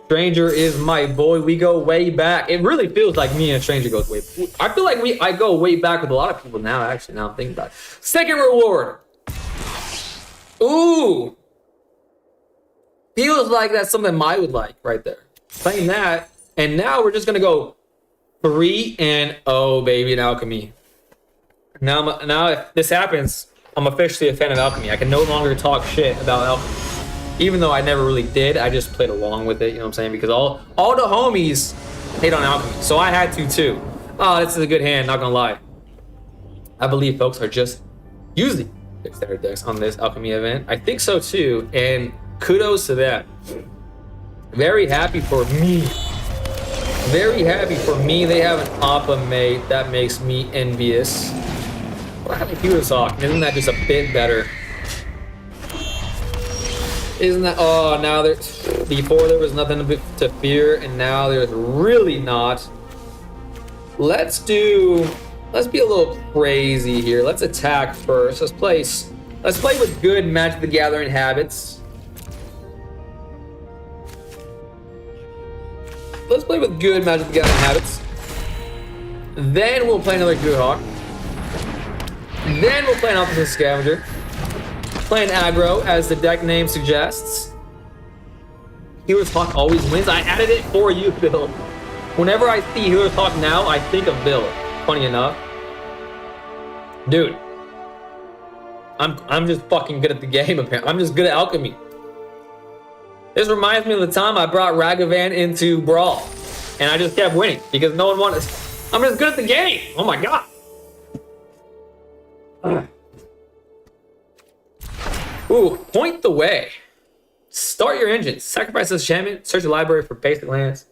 Stranger is my boy. We go way back. It really feels like me and Stranger goes way back. I feel like I go way back with a lot of people now, actually, now I'm thinking about it. Second reward. Ooh. Feels like that's something Mai would like right there. Playing that, and now we're just gonna go 3-0, baby, in alchemy. Now if this happens, I'm officially a fan of alchemy. I can no longer talk shit about alchemy. Even though I never really did, I just played along with it, you know what I'm saying? Because all the homies hate on alchemy, so I had to too. Oh, this is a good hand, not gonna lie. I believe folks are just using their decks on this alchemy event. I think so too, and kudos to them. Very happy for me. Very happy for me. They have an Appa mate. That makes me envious. What happened to Hero's Hawk? Isn't that just a bit better? Isn't that? Oh, now there's. Before there was nothing to fear, and now there's really not. Let's be a little crazy here. Let's attack first. Let's play with good Magic the Gathering habits. Let's play with good Magic the Gathering habits. Then we'll play another Good Hawk. Then we'll play an Opposite Scavenger. Play an aggro, as the deck name suggests. Hero's Hawk always wins. I added it for you, Bill. Whenever I see Hero's Hawk now, I think of Bill. Funny enough. Dude. I'm just fucking good at the game, apparently. I'm just good at alchemy. This reminds me of the time I brought Ragavan into Brawl. And I just kept winning because no one wanted. I'm just good at the game. Oh my god. Ooh, point the way. Start your engines. Sacrifice this enchantment. Search the library for basic lands.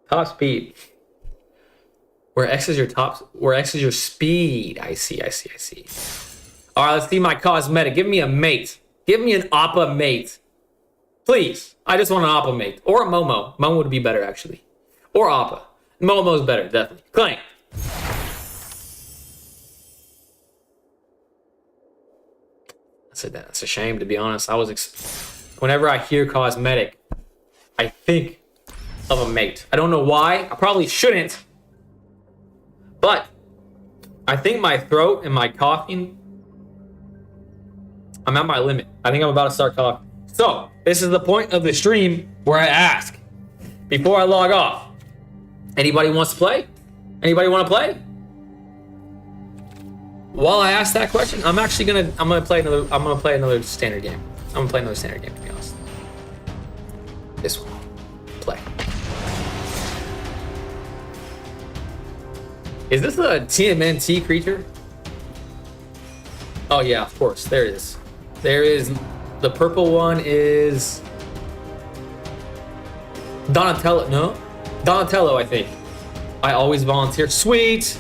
Top speed. Where X is your speed. I see. All right, let's see my cosmetic. Give me a mate. Give me an Appa mate. Please. I just want an Appa mate. Or a Momo. Momo would be better, actually. Or Appa. Momo's better, definitely. Clank. I said that. That's a shame, to be honest. Whenever I hear cosmetic, I think of a mate. I don't know why. I probably shouldn't. But I think my throat and my coughing, I'm at my limit. I think I'm about to start coughing. So, this is the point of the stream where I ask, before I log off, anybody wants to play? Anybody want to play? While I ask that question, I'm gonna play another standard game. I'm gonna play another standard game, to be honest. This one. Play. Is this a TMNT creature? Oh yeah, of course. There it is. There is. The purple one is Donatello. No? Donatello, I think. I always volunteer. Sweet!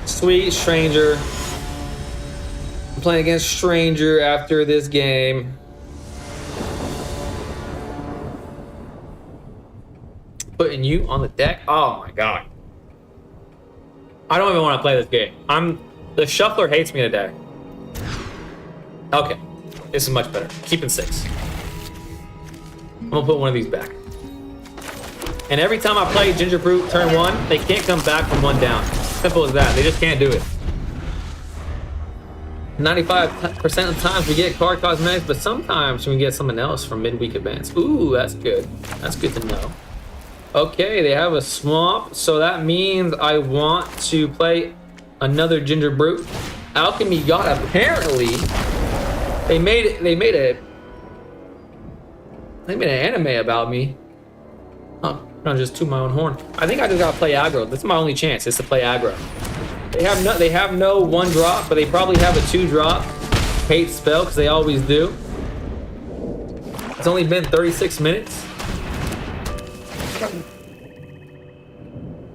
Sweet Stranger. I'm playing against Stranger after this game. Putting you on the deck? Oh my god. I don't even want to play this game. The shuffler hates me today. Okay. This is much better. Keeping 6. I'm gonna put one of these back. And every time I play Ginger Brute turn 1, they can't come back from 1 down. Simple as that. They just can't do it. 95% of the times we get card cosmetics, but sometimes we can get something else from midweek events. Ooh, that's good. That's good to know. Okay, they have a swamp, so that means I want to play another Ginger Brute. Alchemy God, apparently, they made an anime about me. Huh, I'm just toot my own horn. I think I just gotta play aggro. That's my only chance, is to play aggro. They have no 1 drop, but they probably have a 2 drop hate spell, because they always do. It's only been 36 minutes.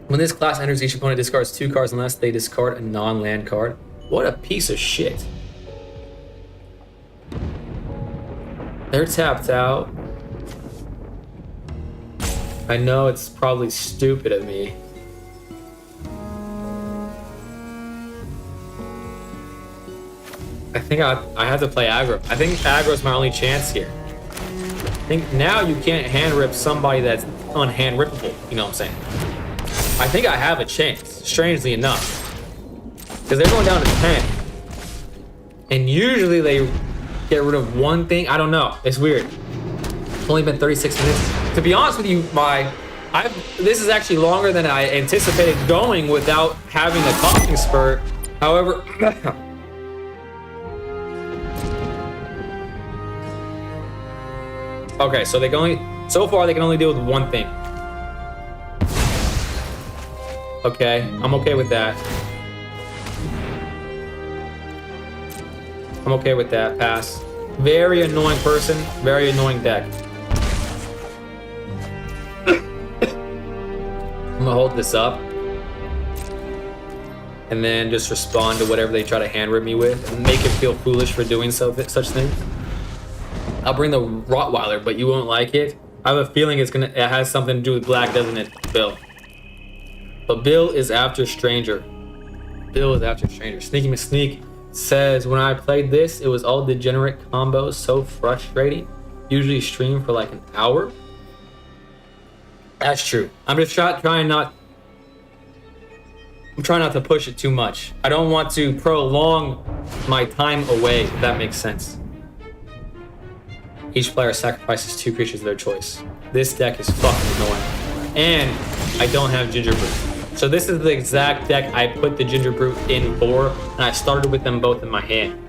When this class enters, each opponent discards 2 cards unless they discard a non-land card. What a piece of shit. They're tapped out. I know it's probably stupid of me. I think I have to play aggro. I think aggro's my only chance here. I think now you can't hand rip somebody that's unhand rippable. You know what I'm saying? I think I have a chance, strangely enough. Because they're going down to 10. And usually they get rid of 1 thing. I don't know. It's weird. It's only been 36 minutes. To be honest with you, this is actually longer than I anticipated going without having a coughing spurt. However, okay, so so far they can only deal with 1 thing. Okay, I'm okay with that. I'm okay with that. Pass. Very annoying person. Very annoying deck. I'm gonna hold this up. And then just respond to whatever they try to hand rip me with. And make it feel foolish for doing such things. I'll bring the Rottweiler, but you won't like it. I have a feeling it has something to do with black, doesn't it, Bill? But Bill is after Stranger. Bill is after Stranger. Sneaky McSneak says, when I played this, it was all degenerate combos, so frustrating. Usually stream for like an hour. That's true. I'm just trying not to push it too much. I don't want to prolong my time away, if that makes sense. Each player sacrifices 2 creatures of their choice. This deck is fucking annoying. And I don't have Ginger Brute. So this is the exact deck I put the Ginger Brute in for, and I started with them both in my hand.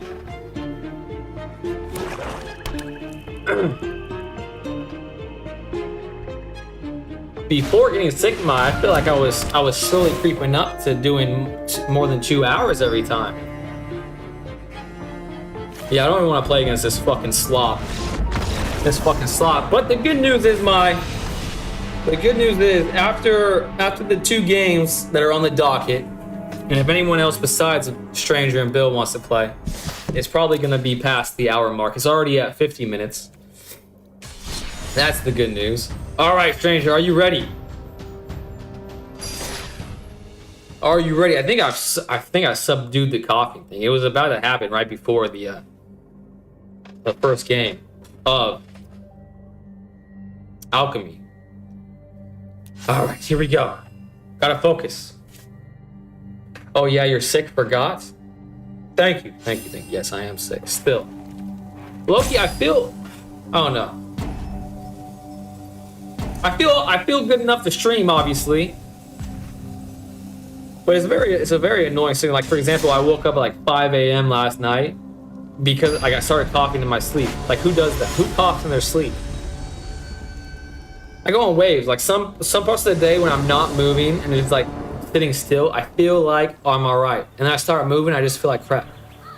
Before getting Sigma, I feel like I was slowly creeping up to doing more than 2 hours every time. Yeah, I don't even want to play against this fucking slop. But the good news is after the 2 games that are on the docket, and if anyone else besides Stranger and Bill wants to play, it's probably gonna be past the hour mark. It's already at 50 minutes. That's the good news. All right, stranger, are you ready? Are you ready? I think I subdued the coughing thing. It was about to happen right before the first game of Alchemy. All right, here we go. Gotta focus. Oh yeah, you're sick. Forgot. Thank you. Yes, I am sick still. Loki, I feel. Oh no. I feel good enough to stream, obviously. But it's a very annoying thing. Like, for example, I woke up at like 5 a.m. last night because I started coughing in my sleep. Like, who does that? Who coughs in their sleep? I go on waves. Like, some parts of the day when I'm not moving and it's like sitting still, I feel like, oh, I'm all right. And then I start moving, I just feel like crap.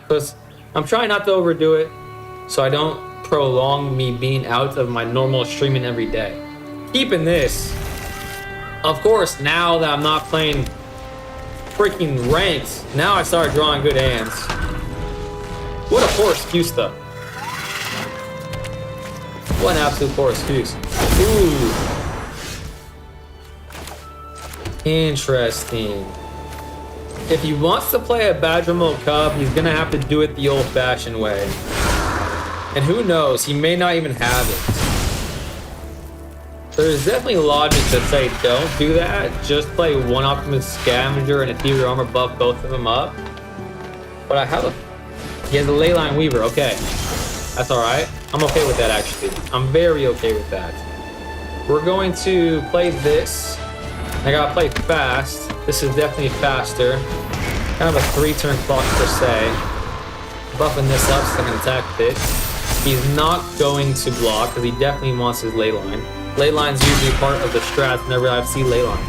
Because I'm trying not to overdo it so I don't prolong me being out of my normal streaming every day. Keeping this. Of course, now that I'm not playing freaking ranked, now I start drawing good hands. What a poor excuse, though. What an absolute poor excuse. Ooh. Interesting. If he wants to play a Badger Mode Cup, he's gonna have to do it the old-fashioned way. And who knows, he may not even have it. There's definitely logic to say don't do that. Just play one Optimus Scavenger and Ethereal Armor, buff both of them up. But I have a... He has a Leyline Weaver, okay. That's alright. I'm okay with that, actually. I'm very okay with that. We're going to play this. I gotta play fast. This is definitely faster. Kind of a 3-turn clock per se. Buffing this up so I can attack this. He's not going to block because he definitely wants his Leyline. Leyline's usually part of the strats whenever I see Leyline.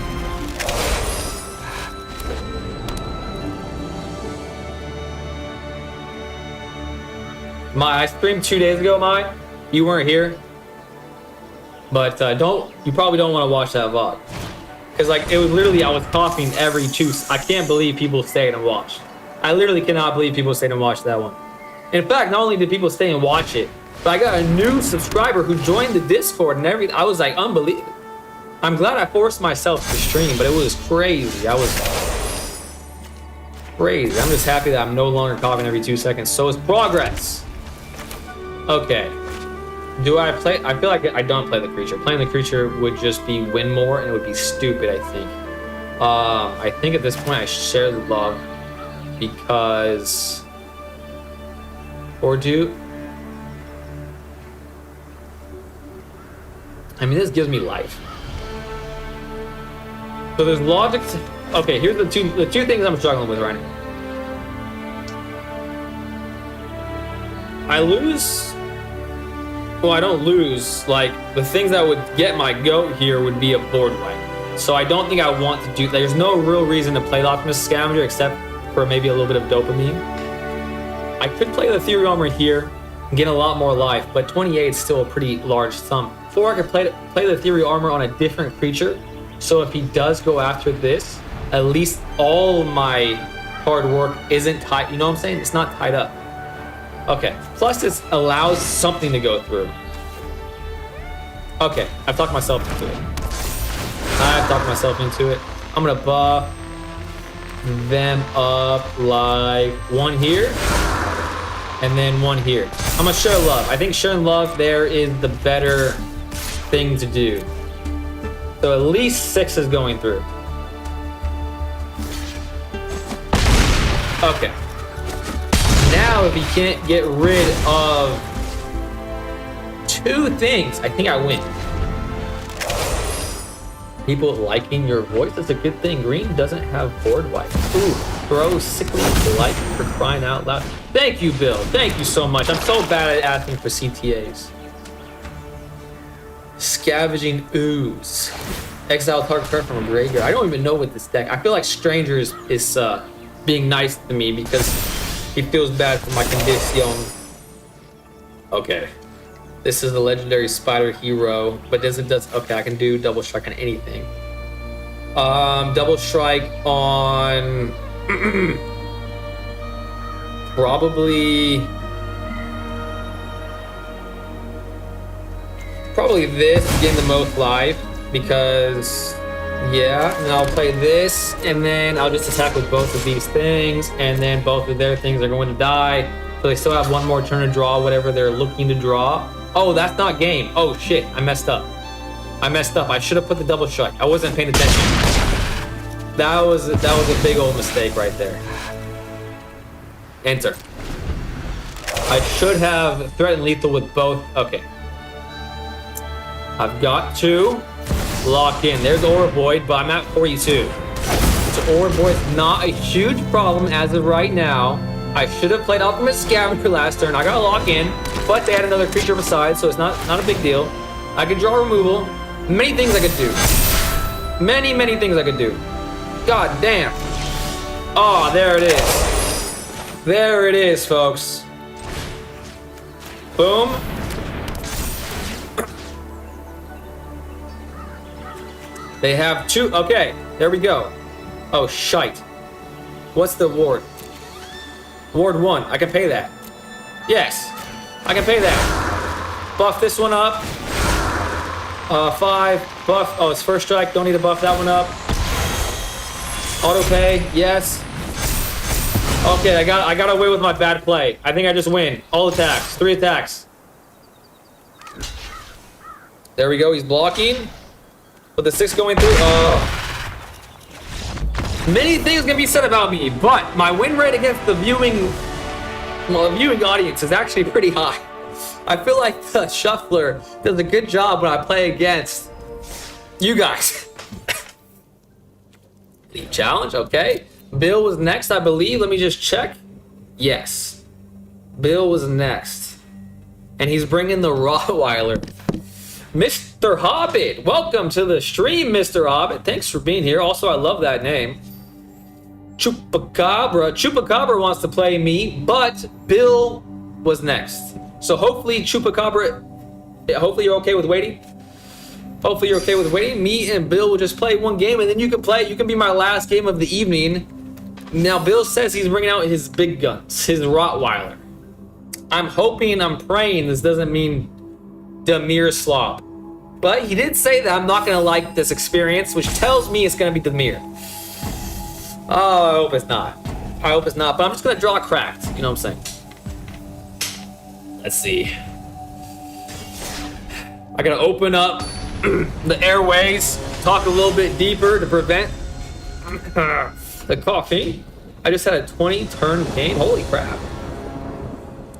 I streamed 2 days ago, Mai. You weren't here. But you probably don't want to watch that VOD. Because like, it was literally, I was coughing every 2. I can't believe people stayed and watched. I literally cannot believe people stayed and watched that one. In fact, not only did people stay and watch it, but I got a new subscriber who joined the Discord and everything. I was like, unbelievable. I'm glad I forced myself to stream, but it was crazy. I was crazy. I'm just happy that I'm no longer coughing every 2 seconds. So it's progress. Okay. Do I play? I feel like I don't play the creature. Playing the creature would just be win more and it would be stupid, I think. I think at this point I share the love because... Or do... I mean, this gives me life. So there's logic to... Okay, here's the two things I'm struggling with right now. I lose... Well, I don't lose. Like, the things that would get my goat here would be a board wipe. So I don't think I want to do... There's no real reason to play the Optimus Scavenger except for maybe a little bit of dopamine. I could play the Ethereal Armor here and get a lot more life, but 28 is still a pretty large sum. Or I could play the Ethereal Armor on a different creature. So if he does go after this, at least all my hard work isn't tied. You know what I'm saying? It's not tied up. Okay. Plus, this allows something to go through. Okay. I've talked myself into it. I'm going to buff them up like one here. And then one here. I'm going to share love. I think sharing love there is the better thing to do. So at least 6 is going through. Okay. Now if he can't get rid of 2 things, I think I win. People liking your voice, that's a good thing. Green doesn't have board wipe. Ooh, throw sickly like for crying out loud. Thank you, Bill. Thank you so much. I'm so bad at asking for CTAs. Scavenging Ooze. Exile target card from a graveyard. I don't even know what this deck. I feel like Stranger is being nice to me because he feels bad for my condition. Okay. This is the legendary spider hero, but does okay, I can do double strike on anything. Double strike on Probably this to gain the most life, because yeah, and I'll play this, and then I'll just attack with both of these things, and then both of their things are going to die. So they still have one more turn to draw whatever they're looking to draw. Oh, that's not game. Oh shit, I messed up. I should have put the double strike. I wasn't paying attention. That was a big old mistake right there. Enter. I should have threatened lethal with both. Okay. I've got to lock in. There's Aura Void, but I'm at 42. So Aura Void's not a huge problem as of right now. I should have played Ultimate Scavenger last turn. I got to lock in, but they had another creature beside, so it's not a big deal. I could draw removal. Many things I could do. Many things I could do. God damn. Oh, there it is. There it is, folks. Boom. They have two. Okay, there we go. Oh, shite. What's the ward? Ward 1. I can pay that. Yes, I can pay that. Buff this one up. 5. Buff. Oh, it's first strike. Don't need to buff that one up. Auto pay. Yes. Okay, I got away with my bad play. I think I just win. All attacks. 3 attacks. There we go. He's blocking. With the 6 going through. Many things can be said about me, but my win rate against the viewing audience is actually pretty high. I feel like the shuffler does a good job when I play against you guys. League challenge, okay. Bill was next, I believe. Let me just check. Yes. Bill was next. And he's bringing the Rottweiler. Mr. Hobbit, welcome to the stream, Mr. Hobbit. Thanks for being here. Also, I love that name. Chupacabra wants to play me, but Bill was next. So hopefully, Chupacabra, hopefully you're okay with waiting. Hopefully you're okay with waiting. Me and Bill will just play one game, and then you can play. You can be my last game of the evening. Now, Bill says he's bringing out his big guns, his Rottweiler. I'm hoping, I'm praying this doesn't mean Demir Slop. But he did say that I'm not going to like this experience, which tells me it's going to be Demir. Oh, I hope it's not. I hope it's not, but I'm just going to draw cracked. You know what I'm saying? Let's see. I got to open up the airways, talk a little bit deeper to prevent the coughing. I just had a 20-turn game. Holy crap.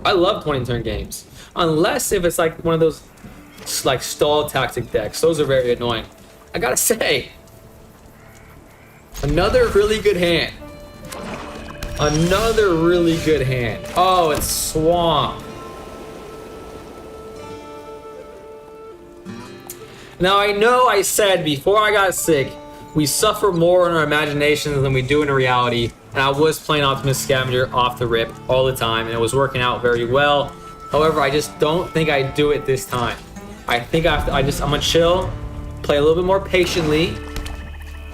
I love 20-turn games. Unless if it's like one of those like stall tactic decks. Those are very annoying. I gotta say, another really good hand. Another really good hand. Oh, it's Swamp. Now I know I said before I got sick, we suffer more in our imaginations than we do in reality. And I was playing Optimus Scavenger off the rip all the time, and it was working out very well. However, I just don't think I do it this time. I think I'm gonna chill, play a little bit more patiently,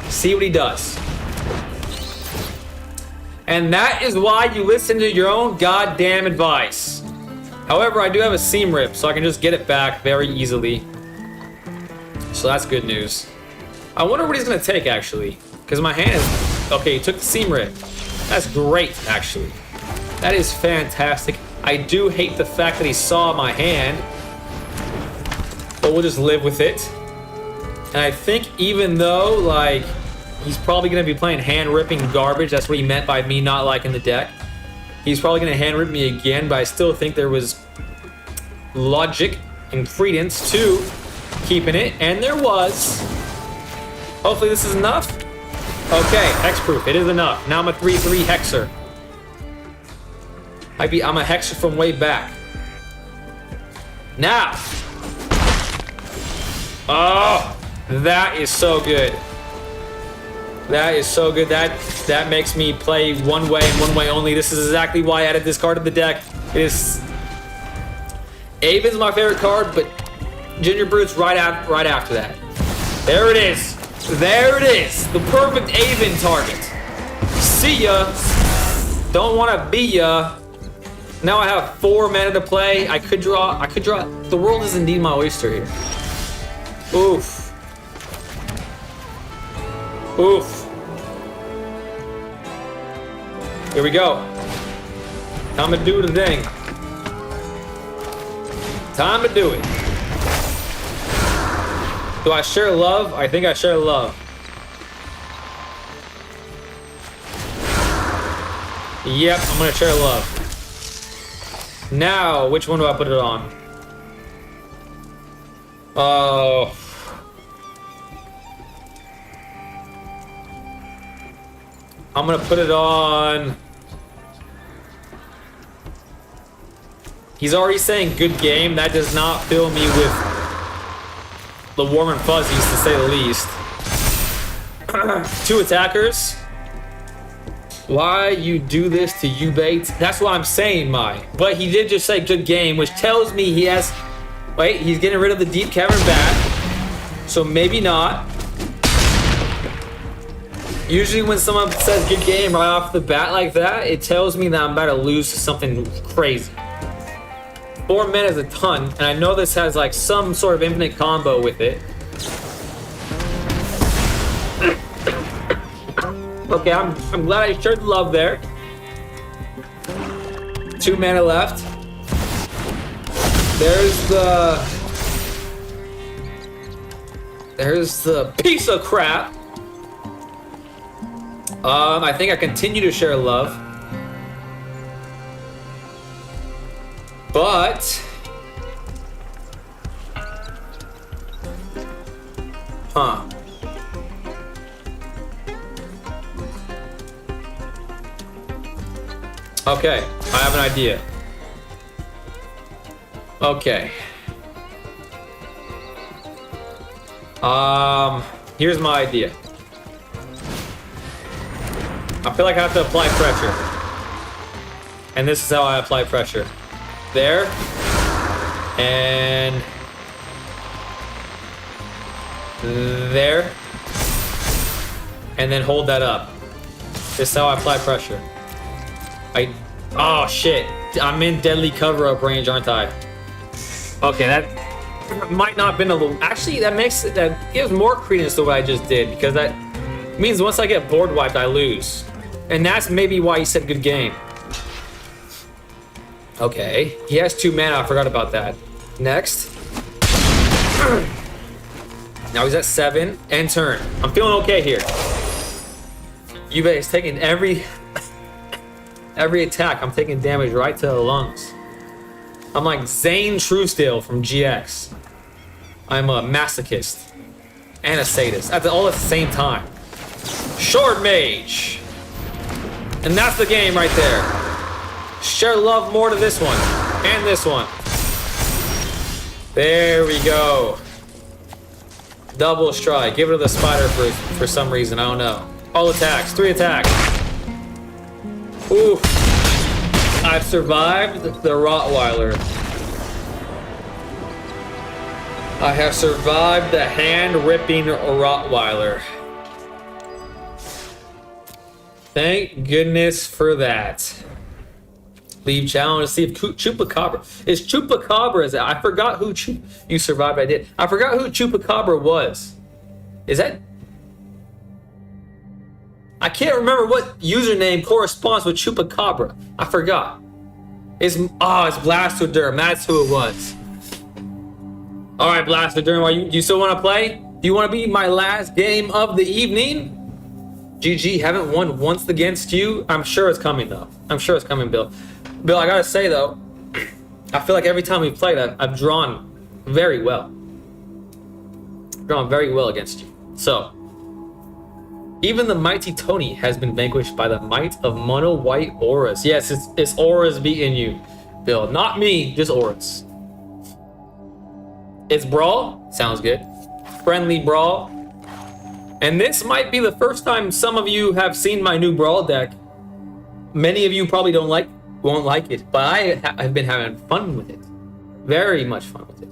see what he does. And that is why you listen to your own goddamn advice. However, I do have a seam rip, so I can just get it back very easily. So that's good news. I wonder what he's gonna take actually, because my hand is, okay, he took the seam rip. That's great, actually. That is fantastic. I do hate the fact that he saw my hand, but we'll just live with it. And I think even though, like, he's probably going to be playing hand-ripping garbage, that's what he meant by me not liking the deck. He's probably going to hand-rip me again, but I still think there was logic and credence to keeping it, and there was. Hopefully this is enough. Okay, hexproof, it is enough. Now I'm a 3/3 hexer. I'm a hexer from way back. Now. Oh, that is so good. That is so good. That makes me play one way and one way only. This is exactly why I added this card to the deck. Aven's my favorite card, but Ginger Brute's right after that. There it is. There it is. The perfect Aven target. See ya. Don't want to be ya. Now I have 4 mana to play. I could draw. The world is indeed my oyster here. Oof. Oof. Here we go. Time to do the thing. Time to do it. Do I share love? I think I share love. Yep, I'm gonna share love. Now, which one do I put it on? Oh. I'm gonna put it on. He's already saying good game. That does not fill me with the warm and fuzzies, to say the least. 2 attackers. Why you do this to Ubate? That's what I'm saying, Mai. But he did just say good game, which tells me he has... Wait, he's getting rid of the deep cavern back. So maybe not. Usually when someone says good game right off the bat like that, it tells me that I'm about to lose to something crazy. 4 mana is a ton, and I know this has like some sort of infinite combo with it. Okay, I'm glad I shared love there. 2 mana left. There's the piece of crap. I think I continue to share love. But okay, I have an idea. Okay. Here's my idea. I feel like I have to apply pressure. And this is how I apply pressure. There. And there. And then hold that up. This is how I apply pressure. Oh shit. I'm in deadly cover-up range, aren't I? Okay, that might not have been a little... Actually, that gives more credence to what I just did, because that means once I get board wiped, I lose. And that's maybe why he said good game. Okay, he has 2 mana, I forgot about that. Next. Now he's at 7, end turn. I'm feeling okay here. Yubei is taking every attack. I'm taking damage right to the lungs. I'm like Zane Truesdale from GX. I'm a masochist and a sadist all at the same time. Short mage. And that's the game right there. Share love more to this one and this one. There we go. Double strike. Give it to the spider for some reason. I don't know. All attacks. 3 attacks. Ooh. I've survived the Rottweiler. I have survived the hand-ripping Rottweiler. Thank goodness for that. Leave challenge to see if Chupacabra is Chupacabra. Is it? I forgot who you survived. I did. I forgot who Chupacabra was. Is that? I can't remember what username corresponds with Chupacabra. I forgot. It's Blastoderm. That's who it was. All right, Blastoderm. You still want to play? Do you want to be my last game of the evening? GG, haven't won once against you. I'm sure it's coming though. I'm sure it's coming, Bill. Bill, I gotta say though, I feel like every time we've played, I've drawn very well. Drawn very well against you. So, even the mighty Tony has been vanquished by the might of mono white auras. Yes, it's auras beating you, Bill. Not me, just auras. It's Brawl. Sounds good. Friendly Brawl. And this might be the first time some of you have seen my new Brawl deck. Many of you probably won't like it, but I have been having fun with it. Very much fun with it.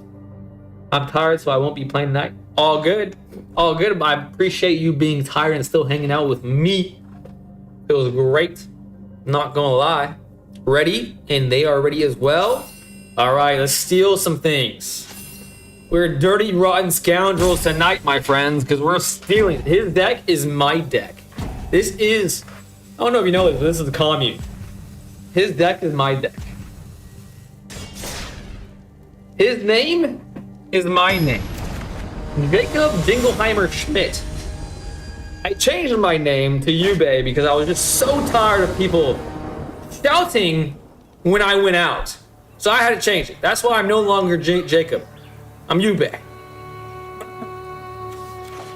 I'm tired, so I won't be playing tonight. All good. All good. I appreciate you being tired and still hanging out with me. It was great. Not gonna lie. ready, and they are ready as well. All right, let's steal some things. We're dirty, rotten scoundrels tonight, my friends, because we're stealing. His deck is my deck. This is, I don't know if you know this, but this is the commune. His deck is my deck. His name is my name. Jacob Dingleheimer Schmidt. I changed my name to Yube because I was just so tired of people shouting when I went out. So I had to change it. That's why I'm no longer Jacob. I'm Yube.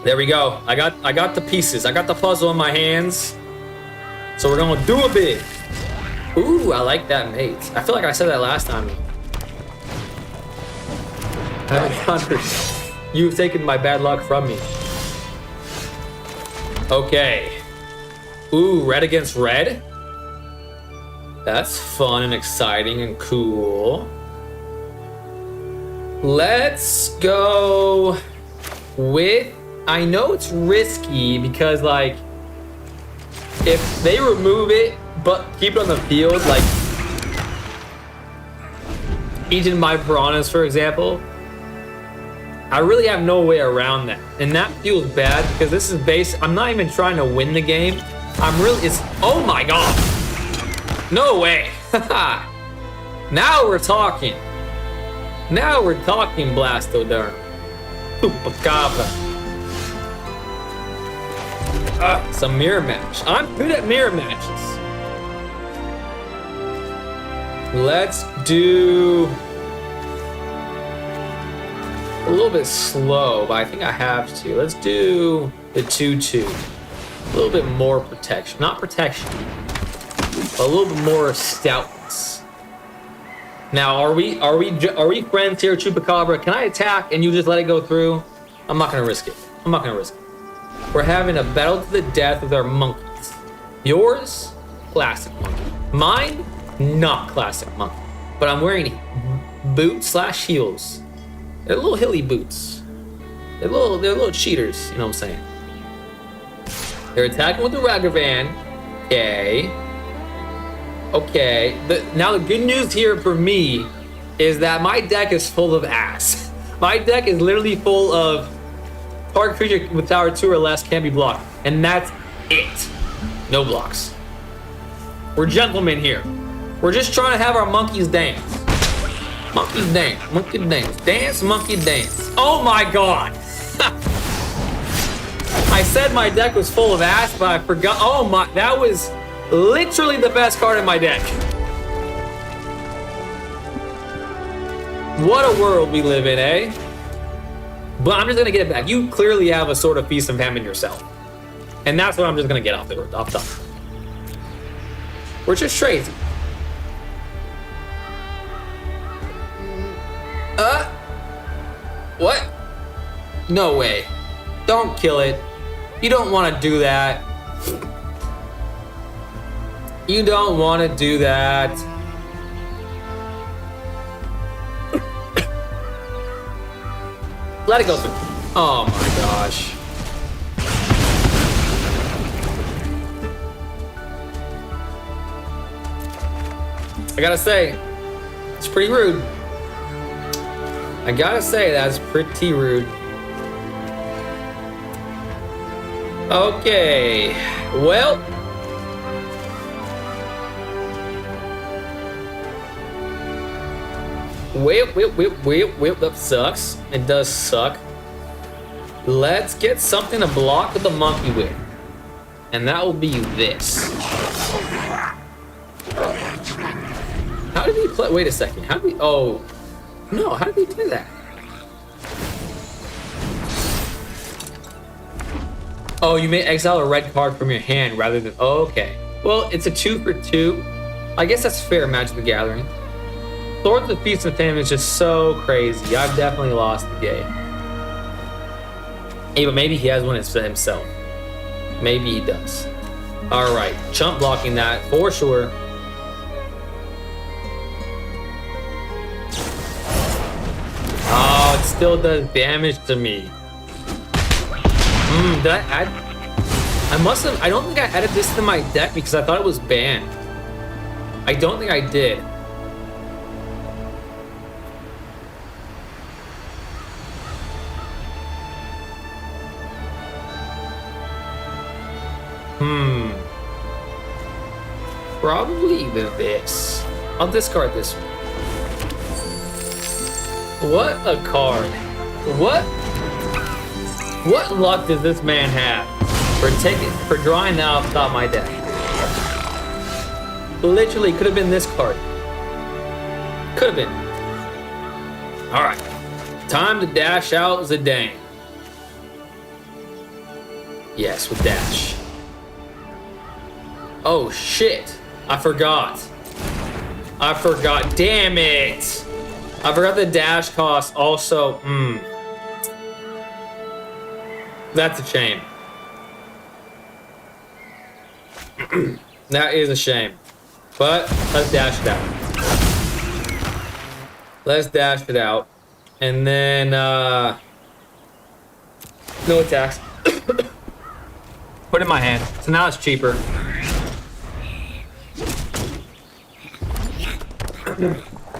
There we go. I got the pieces. I got the puzzle in my hands. So we're gonna do a bit. Ooh, I like that, mate. I feel like I said that last time. You've taken my bad luck from me. Okay. Ooh, red against red. That's fun and exciting and cool. Let's go with, I know it's risky because like, if they remove it, but keep it on the field, like eating my piranhas, for example, I really have no way around that. And that feels bad because this is based, I'm not even trying to win the game. I'm really, it's, oh my God. No way. Now we're talking. Now we're talking, Blastoderm. Chupacabra. It's a mirror match. I'm good at mirror matches. Let's do a little bit slow, but I think I have to. Let's do the 2-2. A little bit more protection. Not protection, but a little bit more stoutness. Now, are we friends here, Chupacabra? Can I attack and you just let it go through? I'm not gonna risk it. I'm not gonna risk it. We're having a battle to the death with our monkeys. Yours, classic monkey. Mine, not classic monkey. But I'm wearing boots / heels. They're little hilly boots. They're little cheaters, you know what I'm saying? They're attacking with the Ragavan. Okay. Okay. Now the good news here for me is that my deck is full of ass. My deck is literally full of target creature with tower 2 or less can't be blocked. And that's it. No blocks. We're gentlemen here. We're just trying to have our monkeys dance. Monkey dance, monkey dance, dance, monkey dance. Oh my God. I said my deck was full of ass, but I forgot. Oh my, that was literally the best card in my deck. What a world we live in, eh? But I'm just gonna get it back. You clearly have a sort of feast and famine yourself. And that's what I'm just gonna get off top. We're just crazy. What? No way. Don't kill it. You don't want to do that. You don't want to do that. Let it go through. Oh my gosh. I gotta say, it's pretty rude. I gotta say, that's pretty rude. Okay, well. Whip, that sucks. It does suck. Let's get something to block the monkey with. And that will be this. How did he play? Wait a second. How did we? Oh, no. How did we do that? Oh, you may exile a red card from your hand rather than. Oh, okay. Well, it's a 2 for 2. I guess that's fair. Magic the Gathering. Swords of Feast and Famine is just so crazy. I've definitely lost the game. Hey, but maybe he has one himself. Maybe he does. All right, chump blocking that for sure. Oh, it still does damage to me. Did I add? I must have. I don't think I added this to my deck because I thought it was banned. I don't think I did. Probably either this. I'll discard this one. What a card. What luck does this man have for drawing that off the top of my deck? Literally could have been this card. Could have been. Alright. Time to dash out Zidane. Yes, with dash. Oh shit. I forgot. Damn it. I forgot the dash cost also. That's a shame. That is a shame. But let's dash it out. Let's dash it out. And then no attacks. Put it in my hand. So now it's cheaper.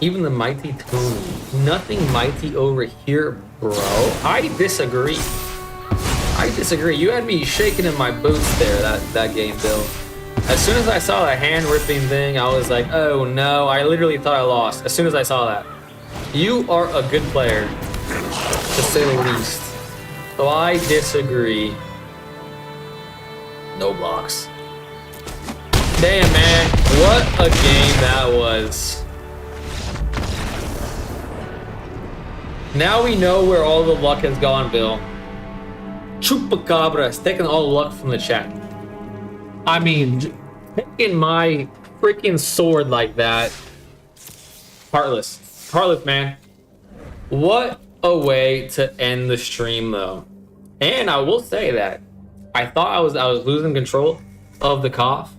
Even the mighty Tony. Nothing mighty over here, bro. I disagree. You had me shaking in my boots there, that game, Bill. As soon as I saw that hand-ripping thing, I was like, oh no, I literally thought I lost. As soon as I saw that. You are a good player, to say the least. So I disagree. No blocks. Damn, man. What a game that was. Now we know where all the luck has gone, Bill. Chupacabra has taken all the luck from the chat. I mean, taking my freaking sword like that. Heartless. Heartless, man. What a way to end the stream, though. And I will say that I thought I was losing control of the cough,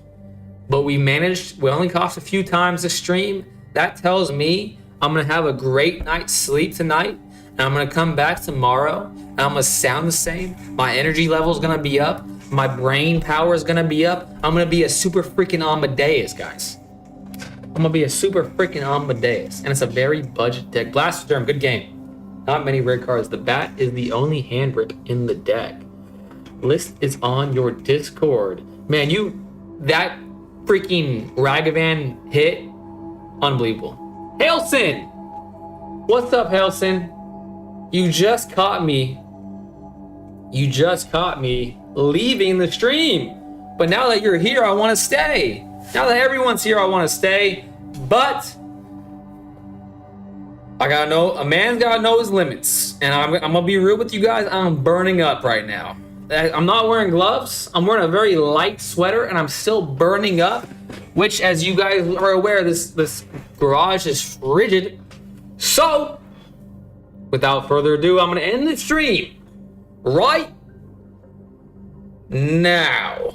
but we only coughed a few times this stream. That tells me I'm gonna have a great night's sleep tonight, and I'm gonna come back tomorrow, and I'm gonna sound the same. My energy level is gonna be up. My brain power is gonna be up. I'm gonna be a super freaking Amadeus, guys. I'm gonna be a super freaking Amadeus, and it's a very budget deck. Blastoderm, good game. Not many rare cards. The bat is the only hand rip in the deck. List is on your Discord. Man, that freaking Ragavan hit, unbelievable. Hailson! What's up, Hailson? You just caught me leaving the stream. But now that you're here, I want to stay. Now that everyone's here, I want to stay. But I gotta know, a man's gotta know his limits. And I'm gonna be real with you guys, I'm burning up right now. I'm not wearing gloves. I'm wearing a very light sweater, and I'm still burning up. Which, as you guys are aware, this garage is frigid. So, without further ado, I'm gonna end the stream right now.